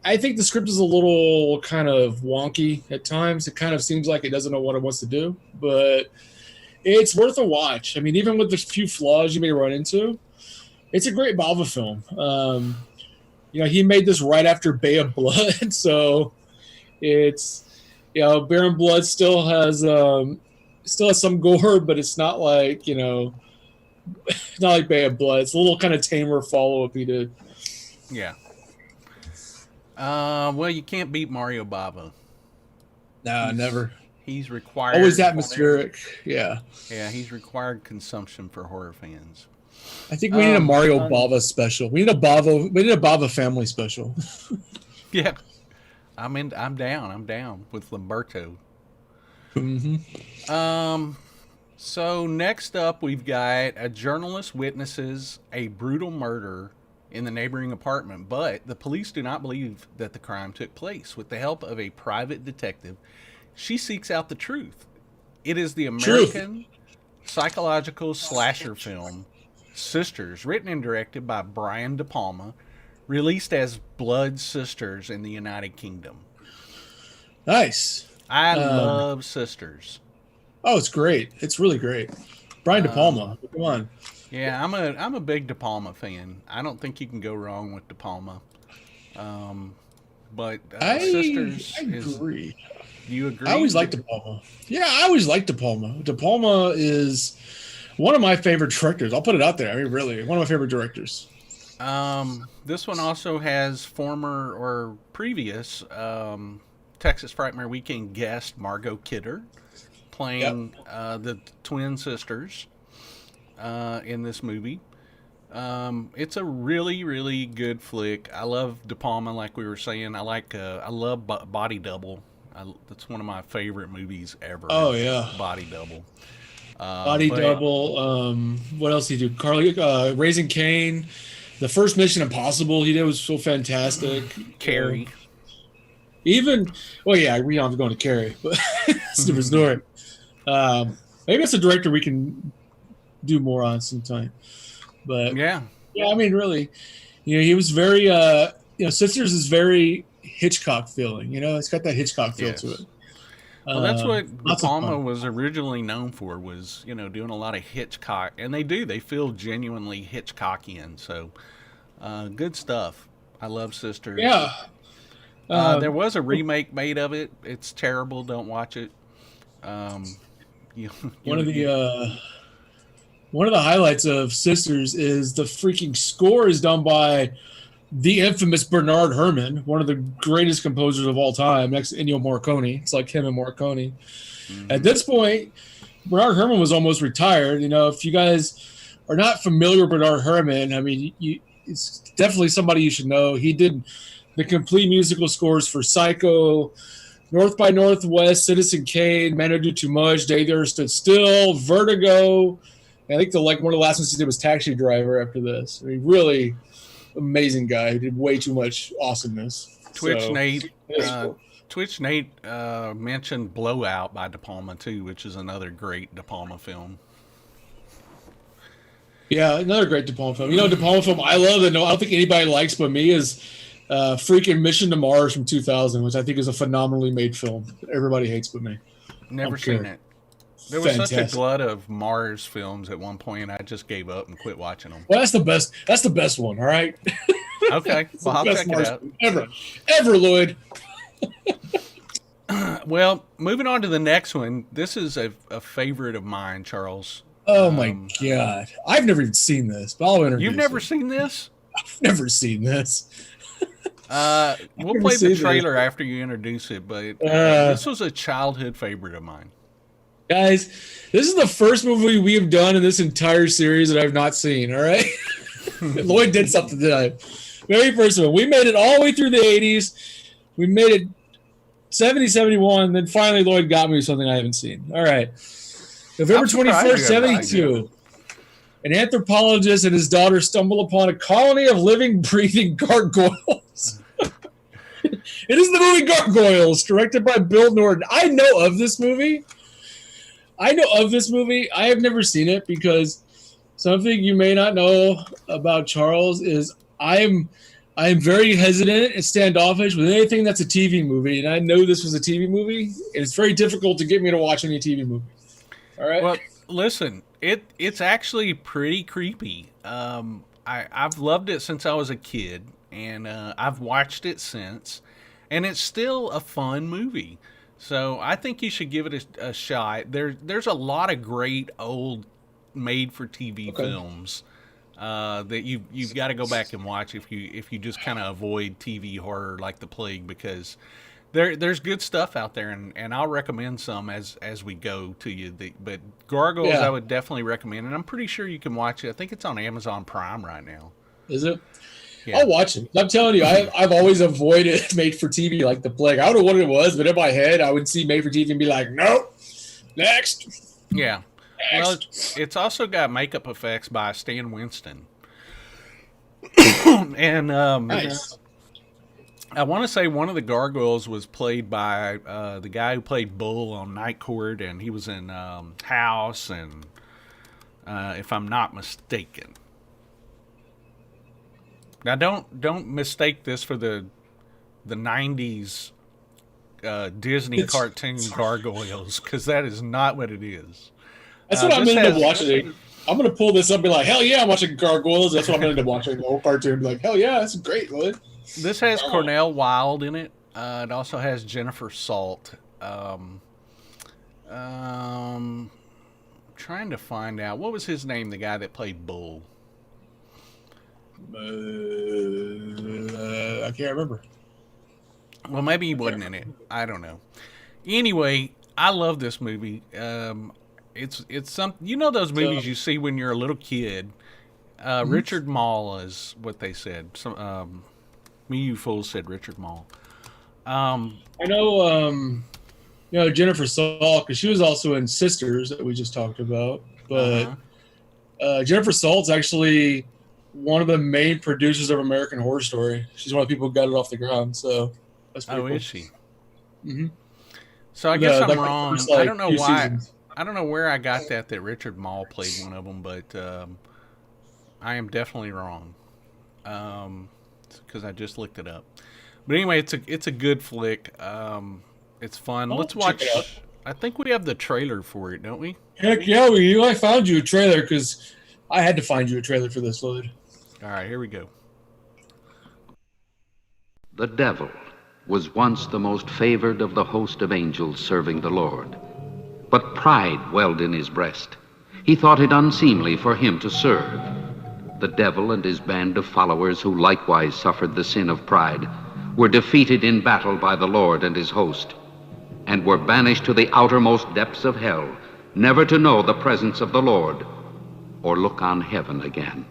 I think the script is a little kind of wonky at times. It kind of seems like it doesn't know what it wants to do, but it's worth a watch. I mean, even with the few flaws you may run into, it's a great Bava film. He made this right after Bay of Blood, so it's Baron Blood still has some gore, but it's not like not like Bay of Blood. It's a little kind of tamer follow-up he did. Yeah. Well, you can't beat Mario Bava. No, never. He's required. Always atmospheric. Yeah. Yeah, he's required consumption for horror fans. I think we need a Mario Bava special. We need a Bava family special. Yeah. I'm down. I'm down with Lamberto. Mm-hmm. So next up, we've got a journalist witnesses a brutal murder in the neighboring apartment, but the police do not believe that the crime took place. With the help of a private detective, she seeks out the truth. It is the American psychological slasher film Sisters, written and directed by Brian De Palma, released as Blood Sisters in the United Kingdom. Nice. I love Sisters. Oh, it's great. It's really great. Brian De Palma. Come on. Yeah, I'm a big De Palma fan. I don't think you can go wrong with De Palma. But Sisters I agree. Do you agree? I always liked De Palma. Yeah, I always liked De Palma. De Palma is one of my favorite directors. I'll put it out there. I mean, really, one of my favorite directors. This one also has former or previous Texas Frightmare Weekend guest Margot Kidder playing the twin sisters in this movie. It's a really, really good flick. I love De Palma, like we were saying. I love Body Double. That's one of my favorite movies ever. Oh yeah, Body Double. Double. What else did he do? Carly, Raising Cain. The first Mission Impossible he did was so fantastic. Carrie. We don't have to go into Carrie, but it's a different story. Maybe it's a director we can do more on sometime. But yeah, I mean, really, he was very, Sisters is very Hitchcock feeling. It's got that Hitchcock feel to it. Well, that's what De Palma was originally known for, was, doing a lot of Hitchcock. And they feel genuinely Hitchcockian. So, good stuff. I love Sisters. Yeah. There was a remake made of it. It's terrible. Don't watch it. One of the highlights of Sisters is the freaking score is done by the infamous Bernard Herrmann, one of the greatest composers of all time, next to Ennio Morricone. It's like him and Morricone. Mm-hmm. At this point, Bernard Herrmann was almost retired. If you guys are not familiar with Bernard Herrmann, I mean, it's definitely somebody you should know. He did the complete musical scores for Psycho, North by Northwest, Citizen Kane, Man Who Do Too Much, Day There Stood Still, Vertigo. I think one of the last ones he did was Taxi Driver after this. I mean, really amazing guy. He did way too much awesomeness. Twitch Nate mentioned Blowout by De Palma too, which is another great De Palma film. Yeah, another great De Palma film. De Palma film I love that I don't think anybody likes but me is freaking Mission to Mars from 2000, which I think is a phenomenally made film. Everybody hates but me. Never seen it. There was such a glut of Mars films at one point, I just gave up and quit watching them. Well, that's the best. That's the best one. All right. Okay. Well, I'll check it out. Ever, Loyd. Well, moving on to the next one. This is a favorite of mine, Charles. Oh my God! I've never even seen this, but I'll introduce. You've never seen this? I've never seen this. We'll play the trailer after you introduce it, but this was a childhood favorite of mine. Guys, this is the first movie we have done in this entire series that I've not seen, all right? Loyd did something tonight. Very first one. We made it all the way through the 80s. We made it 70, 71, then finally Loyd got me something I haven't seen. All right. November 21st, 72. An anthropologist and his daughter stumble upon a colony of living, breathing gargoyles. It is the movie Gargoyles, directed by Bill Norton. I know of this movie. I have never seen it because something you may not know about Charles is I am very hesitant and standoffish with anything that's a TV movie, and I know this was a TV movie, and it's very difficult to get me to watch any TV movie. All right? Well, listen, it's actually pretty creepy. I've loved it since I was a kid, and I've watched it since, and it's still a fun movie. So I think you should give it a shot. There's a lot of great old made-for-TV films that you've got to go back and watch if you just kind of avoid TV horror like the plague, because there's good stuff out there, and I'll recommend some as we go to you. But Gargoyles, I would definitely recommend, and I'm pretty sure you can watch it. I think it's on Amazon Prime right now. Is it? Yeah. I'll watch it. I'm telling you, I've always avoided made for TV like the plague. I don't know what it was, but in my head, I would see made for TV and be like, nope, next. Yeah. Well, it's also got makeup effects by Stan Winston. And nice. I want to say one of the gargoyles was played by the guy who played Bull on Night Court, and he was in House, and if I'm not mistaken. Now, don't mistake this for the 90s Disney cartoon Gargoyles, because that is not what it is. That's what I'm going to end up watching. I'm going to pull this up and be like, hell yeah, I'm watching Gargoyles. That's what I'm going to end up watching, the whole cartoon. Be like, hell yeah, that's great, Lloyd. This has Cornell Wilde in it. It also has Jennifer Salt. Trying to find out, what was his name, the guy that played Bull? I can't remember. Well, maybe he wasn't in it. I don't know. Anyway, I love this movie. It's some, you know, those movies you see when you're a little kid. Richard Mall is what they said. Me, you fools said Richard Mall. I know, Jennifer Salt, because she was also in Sisters that we just talked about. But Jennifer Salt's actually one of the main producers of American Horror Story. She's one of the people who got it off the ground. So that's pretty cool. Is she? Mm-hmm. So I guess I'm like wrong. First, I don't know why. Seasons. I don't know where I got that Richard Mall played one of them, but I am definitely wrong. Because I just looked it up. But anyway, it's a good flick. It's fun. Let's watch. I think we have the trailer for it, don't we? Heck yeah, we do. I found you a trailer because I had to find you a trailer for this, Lloyd. All right, here we go. The devil was once the most favored of the host of angels serving the Lord. But pride welled in his breast. He thought it unseemly for him to serve. The devil and his band of followers, who likewise suffered the sin of pride, were defeated in battle by the Lord and his host, and were banished to the outermost depths of hell, never to know the presence of the Lord or look on heaven again.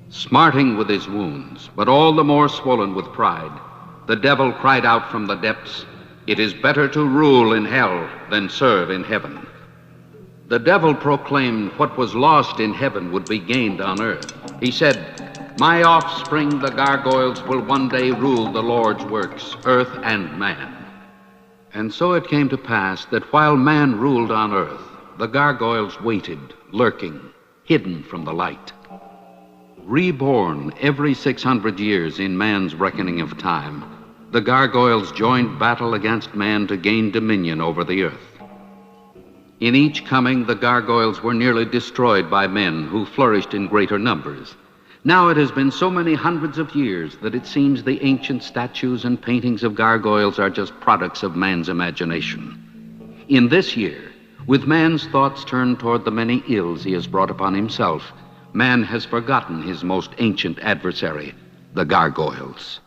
Smarting with his wounds, but all the more swollen with pride, the devil cried out from the depths, "It is better to rule in hell than serve in heaven." The devil proclaimed what was lost in heaven would be gained on earth. He said, "My offspring, the gargoyles, will one day rule the Lord's works, earth and man." And so it came to pass that while man ruled on earth, the gargoyles waited, lurking, hidden from the light. Reborn every 600 years in man's reckoning of time, the gargoyles joined battle against man to gain dominion over the earth. In each coming, the gargoyles were nearly destroyed by men who flourished in greater numbers. Now it has been so many hundreds of years that it seems the ancient statues and paintings of gargoyles are just products of man's imagination. In this year, with man's thoughts turned toward the many ills he has brought upon himself, man has forgotten his most ancient adversary, the gargoyles.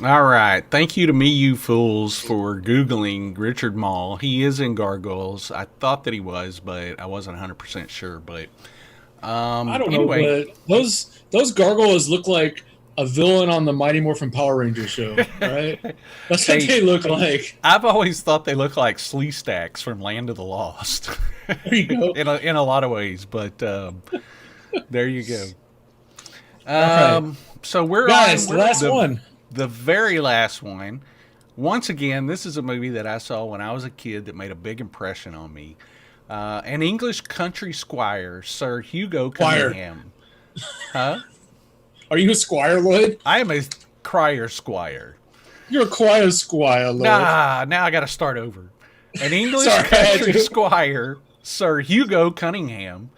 All right. Thank you to me, you fools, for Googling Richard Mall. He is in Gargoyles. I thought that he was, but I wasn't 100% sure. But I don't anyway. know, but those gargoyles look like a villain on the Mighty Morphin Power Rangers show, right? That's what they look like. I've always thought they look like Slee Stacks from Land of the Lost. There you go. in a lot of ways, but there you go. Right. So we're guys, on the last one. The very last one. Once again, this is a movie that I saw when I was a kid that made a big impression on me. An English country squire, Sir Hugo Cunningham. Huh? Are you a squire, Lloyd? I am a crier squire. You're a crier squire, Lloyd. Nah, now I got to start over. An English country squire, Sir Hugo Cunningham.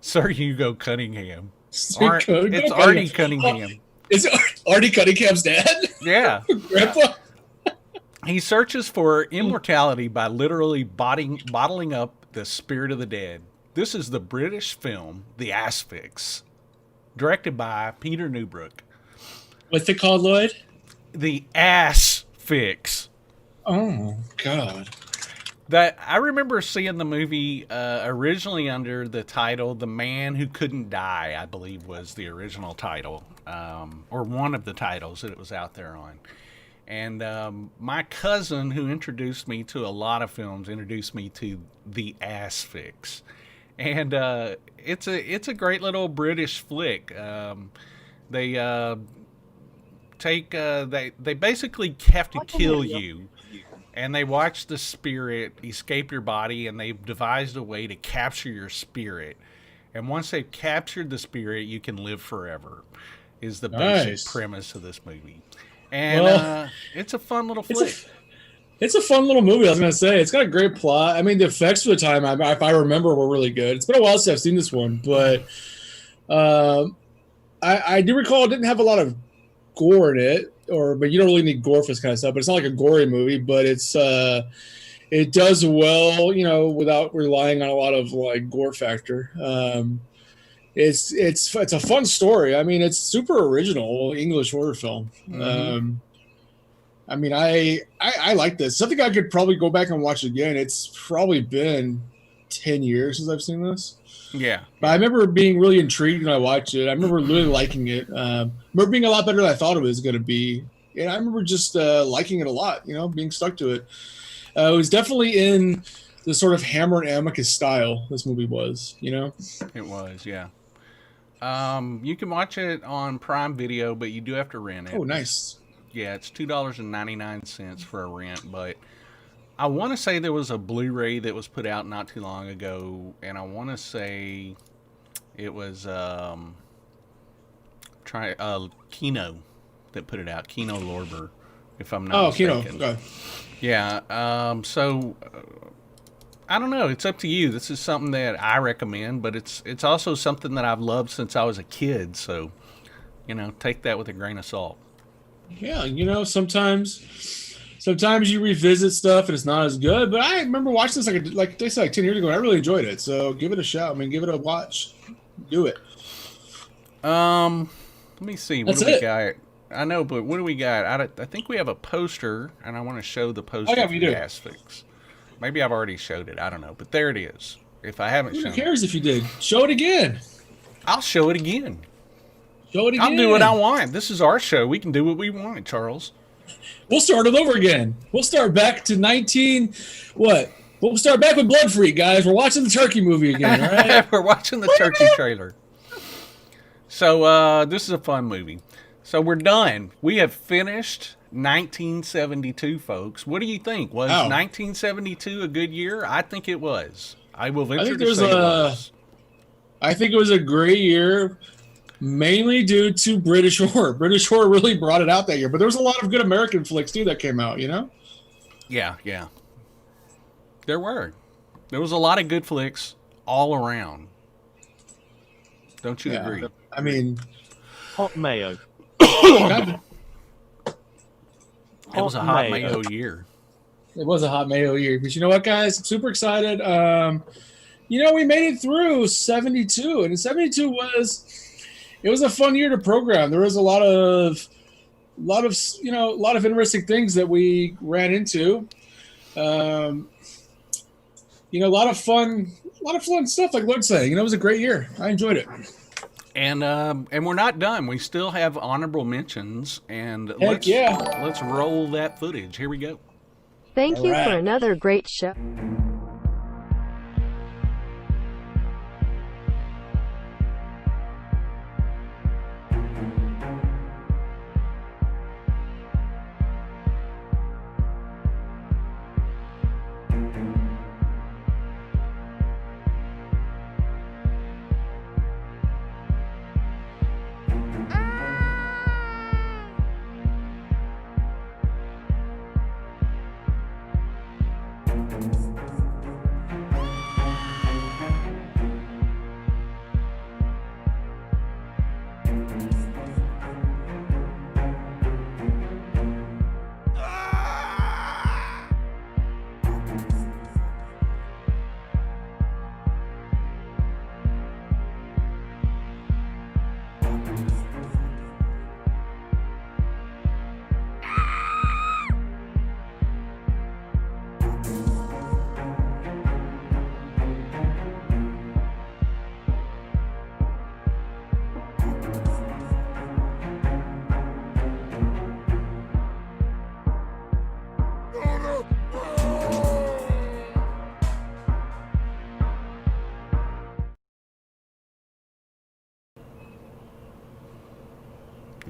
Sir Hugo Cunningham. It's Artie Cunningham. Is it Artie Cunningham's dad? Yeah. Grandpa? He searches for immortality by literally bottling up the spirit of the dead. This is the British film, The Asphyx, directed by Peter Newbrook. What's it called, Lloyd? The Asphyx. Oh, God. That I remember seeing the movie originally under the title "The Man Who Couldn't Die," I believe was the original title, or one of the titles that it was out there on. And my cousin, who introduced me to a lot of films, introduced me to The Asphyx, and it's a great little British flick. They basically have to kill you. And they watch the spirit escape your body, and they've devised a way to capture your spirit. And once they've captured the spirit, you can live forever, is the basic premise of this movie. And it's a fun little flick. It's a fun little movie, I was going to say. It's got a great plot. I mean, the effects for the time, if I remember, were really good. It's been a while since I've seen this one, but I do recall it didn't have a lot of gore in it. But you don't really need gore for this kind of stuff. But it's not like a gory movie, but it does well, without relying on a lot of like gore factor. It's a fun story. I mean, it's super original English horror film. Mm-hmm. I mean, I like this. Something I could probably go back and watch again. It's probably been 10 years since I've seen this. Yeah. But I remember being really intrigued when I watched it. I remember really liking it. I remember being a lot better than I thought it was going to be. And I remember just liking it a lot, being stuck to it. It was definitely in the sort of Hammer and Amicus style this movie was, It was, yeah. You can watch it on Prime Video, but you do have to rent it. Oh, nice. Yeah, it's $2.99 for a rent, but I want to say there was a Blu-ray that was put out not too long ago, and I want to say it was Kino that put it out, Kino Lorber, if I'm not mistaken. Kino. Okay. Yeah, so I don't know. It's up to you. This is something that I recommend, but it's also something that I've loved since I was a kid, so, take that with a grain of salt. Yeah, sometimes you revisit stuff and it's not as good, but I remember watching this like they said 10 years ago, and I really enjoyed it. So give it a shot. I mean, give it a watch. Do it. Let me see. What do we got? I know, but what do we got? I think we have a poster, and I want to show the poster yeah, for the Asphyx. Maybe I've already showed it. I don't know, but there it is. If I haven't shown it. Who cares if you did? Show it again. I'll show it again. Show it again. I'll do what I want. This is our show. We can do what we want, Charles. We'll start it over again. We'll start back to We'll start back with Blood Freak, guys. We're watching the turkey movie again, all right? We're watching the turkey trailer. So this is a fun movie. So we're done. We have finished 1972, folks. What do you think? Was 1972 a good year? I think it was. I will venture to say it was. I think it was a great year, mainly due to British horror. British horror really brought it out that year. But there was a lot of good American flicks, too, that came out, Yeah. There were. There was a lot of good flicks all around. Don't you agree? I mean... Hot mayo. It was a hot mayo year. It was a hot mayo year. But you know what, guys? I'm super excited. We made it through 72. And 72 was a fun year to program. There was a lot of lot of interesting things that we ran into. A lot of fun stuff. Like Lloyd's saying, it was a great year. I enjoyed it. And we're not done. We still have honorable mentions, and Heck let's roll that footage. Here we go. Thank you for another great show.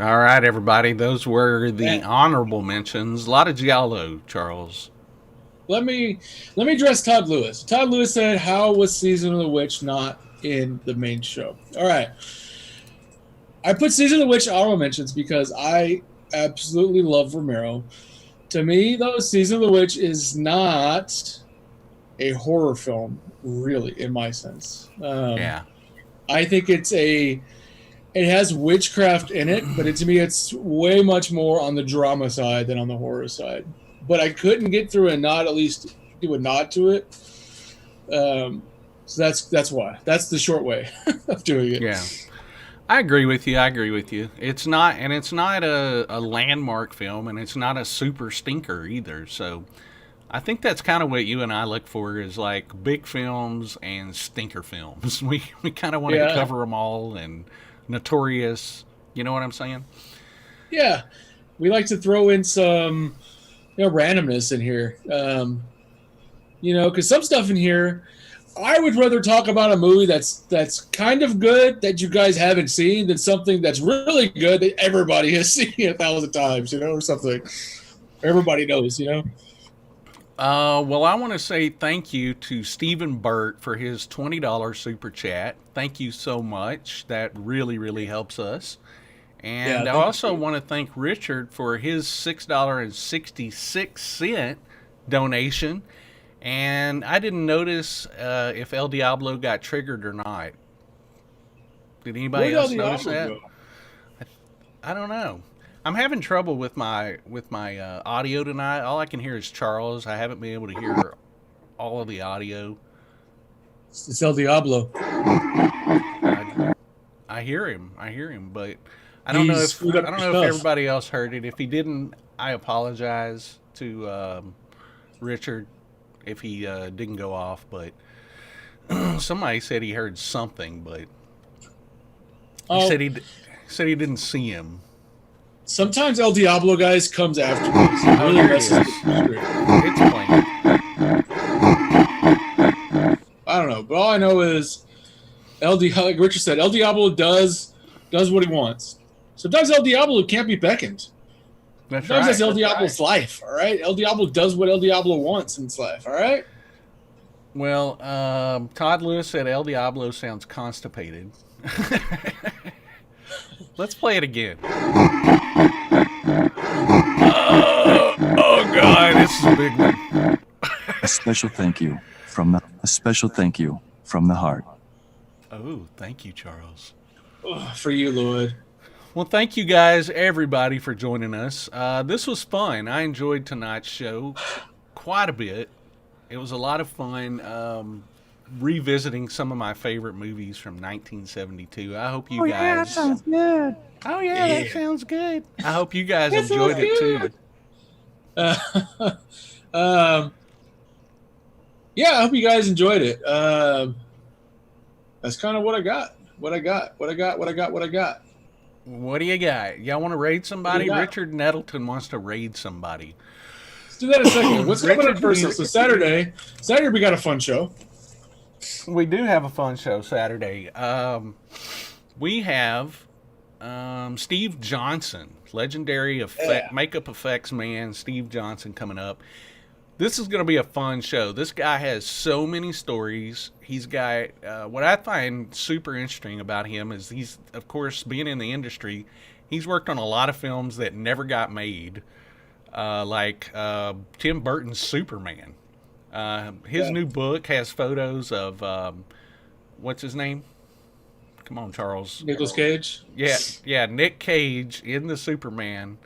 All right, everybody. Those were the honorable mentions. A lot of giallo, Charles. Let me address Todd Lewis. Todd Lewis said, "How was Season of the Witch not in the main show?" All right. I put Season of the Witch honorable mentions because I absolutely love Romero. To me, though, Season of the Witch is not a horror film, really, in my sense. I think it has witchcraft in it, but to me, it's way much more on the drama side than on the horror side. But I couldn't get through and not at least do a nod to it. So that's why. That's the short way of doing it. Yeah. I agree with you. It's not a landmark film, and it's not a super stinker either. So I think that's kind of what you and I look for, is like big films and stinker films. We kind of want to cover them all, and notorious. You know what I'm saying? Yeah. We like to throw in some randomness in here. Because some stuff in here, I would rather talk about a movie that's kind of good that you guys haven't seen than something that's really good that everybody has seen 1,000 times, or something everybody knows, Well, I want to say thank you to Stephen Burt for his $20 super chat. Thank you so much. That really, really helps us. And I also want to thank Richard for his $6.66 donation. And I didn't notice if El Diablo got triggered or not. Did anybody else notice that? I don't know. I'm having trouble with my audio tonight. All I can hear is Charles. I haven't been able to hear all of the audio. It's El Diablo. I hear him, but I don't know if everybody else heard it. If he didn't, I apologize to Richard if he didn't go off. But somebody said he heard something, but he said he didn't see him. Sometimes El Diablo, guys, comes afterwards. It really messes with the script. It's plain. I don't know, but all I know is like Richard said, El Diablo does what he wants. Sometimes El Diablo can't be beckoned. Sometimes that's El Diablo's life, all right? El Diablo does what El Diablo wants in his life, all right? Well, Todd Lewis said El Diablo sounds constipated. Let's play it again. Oh God, this is a big one. A special thank you from the heart. Oh, thank you, Charles. For you, Lloyd. Well, thank you guys, everybody, for joining us. This was fun. I enjoyed tonight's show quite a bit. It was a lot of fun. revisiting some of my favorite movies from 1972. I hope you Oh, guys. yeah, that sounds good. Oh yeah, that Yeah. sounds good. I hope you guys That enjoyed sounds it too. Yeah, I hope you guys enjoyed it. That's kind of what I got. What do you got? Y'all want to raid somebody? got? Richard Nettleton wants to raid somebody. Let's do that in a second. What's coming up Richard first? Neal- So Saturday we got a fun show. We do have a fun show Saturday. We have Steve Johnson, legendary makeup effects man, Steve Johnson, coming up. This is going to be a fun show. This guy has so many stories. He's got, what I find super interesting about him is he's, of course, being in the industry, he's worked on a lot of films that never got made, like Tim Burton's Superman. His new book has photos of, what's his name? Come on, Charles. Nicolas Cage? Yeah, Nick Cage in the Superman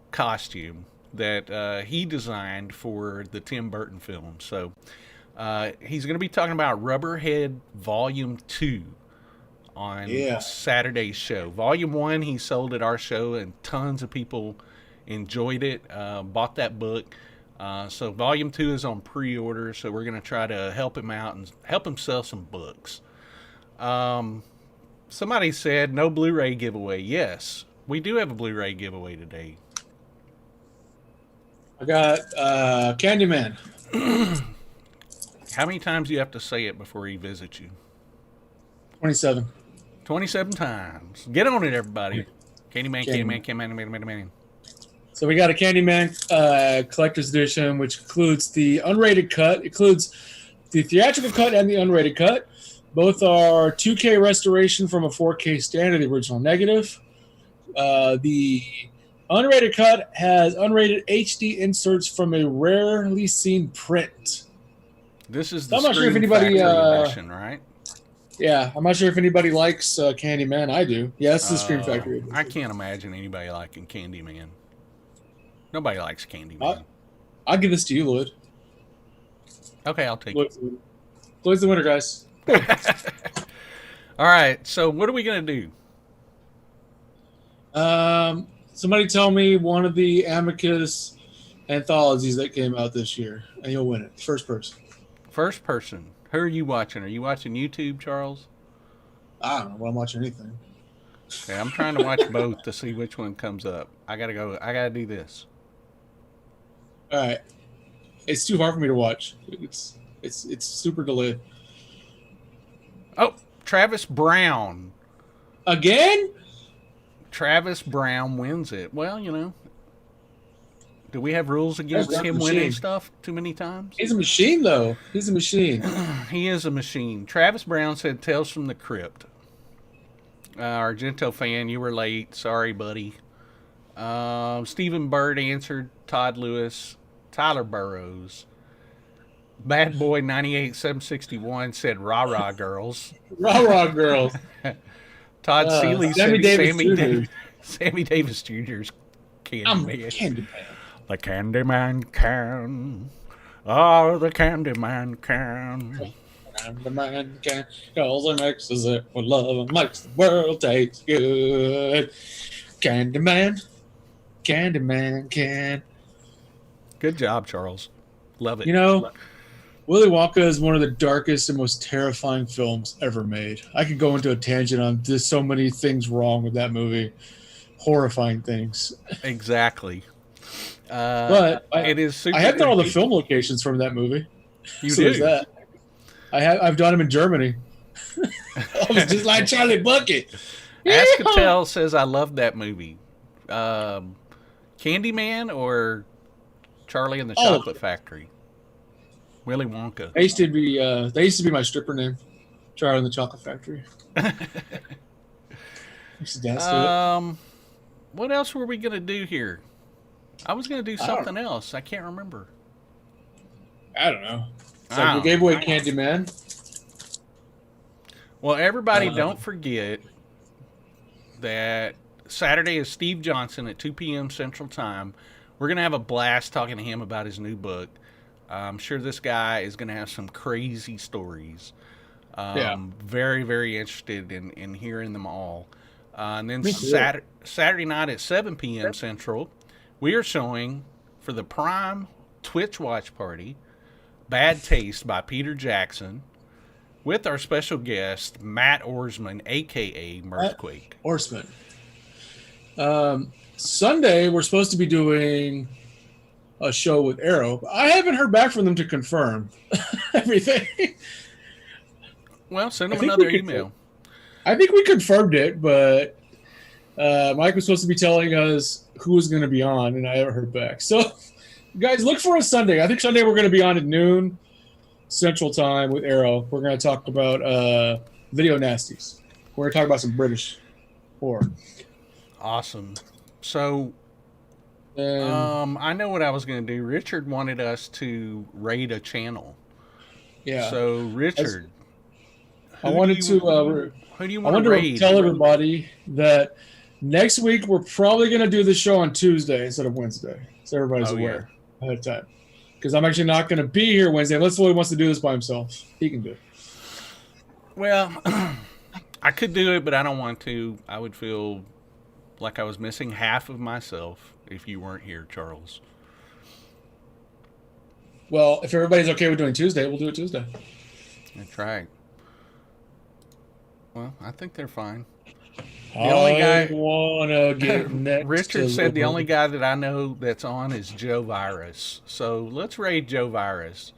costume that he designed for the Tim Burton film. So he's going to be talking about Rubberhead Volume 2 on Saturday's show. Volume 1 he sold at our show, and tons of people enjoyed it, bought that book. So Volume 2 is on pre-order, so we're going to try to help him out and help him sell some books. Somebody said no Blu-ray giveaway. Yes, we do have a Blu-ray giveaway today. I got Candyman. How many times do you have to say it before he visits you? 27. 27 times. Get on it, everybody. Candyman. So we got a Candyman collector's edition, which includes the unrated cut. It includes the theatrical cut and the unrated cut. Both are 2K restoration from a 4K standard, the original negative. The unrated cut has unrated HD inserts from a rarely seen print. This is the I'm not sure if Screen anybody, Factory edition, right? Yeah, I'm not sure if anybody likes Candyman. I do. Yeah, that's the Screen Factory edition. I can't imagine anybody liking Candyman. Nobody likes Candyman. I'll give this to you, Lloyd. Okay, I'll take it. Lloyd's the winner, guys. All right, so what are we going to do? Somebody tell me one of the Amicus anthologies that came out this year, and you'll win it. First person. First person. Who are you watching? Are you watching YouTube, Charles? I don't know. Well, I'm watching anything. Okay, I'm trying to watch both to see which one comes up. I gotta do this. All right. It's too hard for me to watch. It's super delayed. Oh, Travis Brown. Again? Travis Brown wins it. Well, you know. Do we have rules against That's him a winning machine. stuff too many times? He's a machine, though. He's a machine. He is a machine. Travis Brown said Tales from the Crypt. Argento fan, you were late. Sorry, buddy. Stephen Bird answered. Todd Lewis. Tyler Burrows. Bad Boy 98-761 said Rah Rah Girls. Rah Rah Girls. Todd Seeley Sammy said Davis Jr. Sammy Davis Jr.'s I'm Candyman. Candyman. The Candyman can. Oh, the Candyman can. Candyman can. Cause it mixes it with love and makes the world taste good. Candyman. Candyman can. Good job, Charles. Love it. You know, Willy Wonka is one of the darkest and most terrifying films ever made. I could go into a tangent on just so many things wrong with that movie. Horrifying things. Exactly. But it is super I have done all the creepy. film locations from that movie. You So do? there's that. I've done them in Germany. I was just like Charlie Bucket. Ascatel says I love that movie. Candyman or Charlie and the All of Chocolate Factory? Willy Wonka. They used to be my stripper name, Charlie and the Chocolate Factory. Used to dance to it. What else were we gonna do here? I was gonna do something else. I can't remember. I don't know. So we gave away Candyman. Well, everybody, don't forget that Saturday is Steve Johnson at 2 p.m. Central Time. We're going to have a blast talking to him about his new book. I'm sure this guy is going to have some crazy stories. Yeah. Very, very interested in hearing them all. And then Me too. Saturday night at 7 p.m. Central, we are showing for the Prime Twitch watch party, Bad Taste by Peter Jackson, with our special guest, Matt Orsman, a.k.a. Mirthquake. Orsman. Sunday, we're supposed to be doing a show with Arrow. But I haven't heard back from them to confirm everything. Well, send them another email. I think we confirmed it, but Mike was supposed to be telling us who was going to be on, and I haven't heard back. So, guys, look for us Sunday. I think Sunday we're going to be on at noon Central Time with Arrow. We're going to talk about video nasties. We're going to talk about some British horror. Awesome. So, I know what I was going to do. Richard wanted us to raid a channel. Yeah. So, Richard, I wanted to tell everybody that next week we're probably going to do the show on Tuesday instead of Wednesday, so everybody's aware ahead of time. Because I'm actually not going to be here Wednesday unless Loyd wants to do this by himself. He can do it. Well, I could do it, but I don't want to. I would feel like I was missing half of myself if you weren't here, Charles. Well, if everybody's okay with doing Tuesday, we'll do it Tuesday. That's right. Well, I think they're fine. The only guy wanna get next Richard to said the Loyd. only guy that I know that's on is Joe Virus. So let's raid Joe Virus.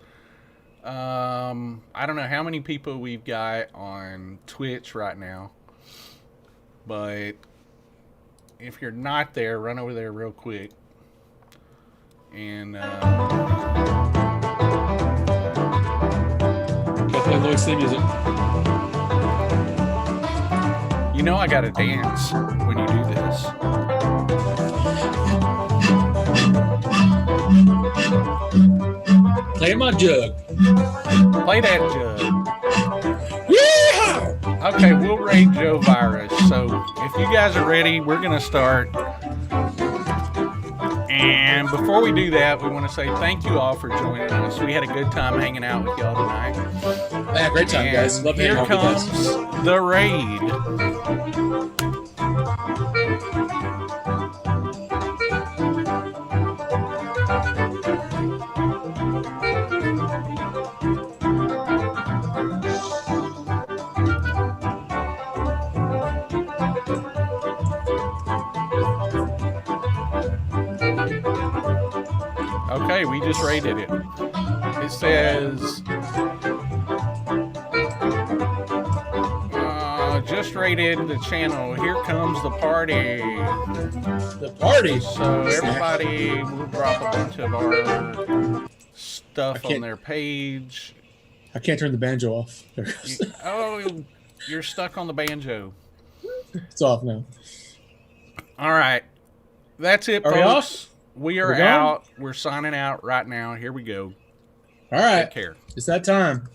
I don't know how many people we've got on Twitch right now, but if you're not there, run over there real quick. And Can't play Loyd's theme music. you know I gotta dance when you do this. Play my jug. Play that jug. Yeah! Okay, we'll raid Joe Virus. So if you guys are ready, we're gonna start. And before we do that, we want to say thank you all for joining us. We had a good time hanging out with y'all tonight. Yeah, great time, guys. Love Here hanging out with you comes guys. the raid. Okay, we just rated it. It says, just rated the channel. Here comes the party. The party? So everybody will drop a bunch of our stuff on their page. I can't turn the banjo off. There it goes. Oh, you're stuck on the banjo. It's off now. All right. That's it, Are we folks. off? We are We're gone? out. We're signing out right now. Here we go. All right. Take care. It's that time.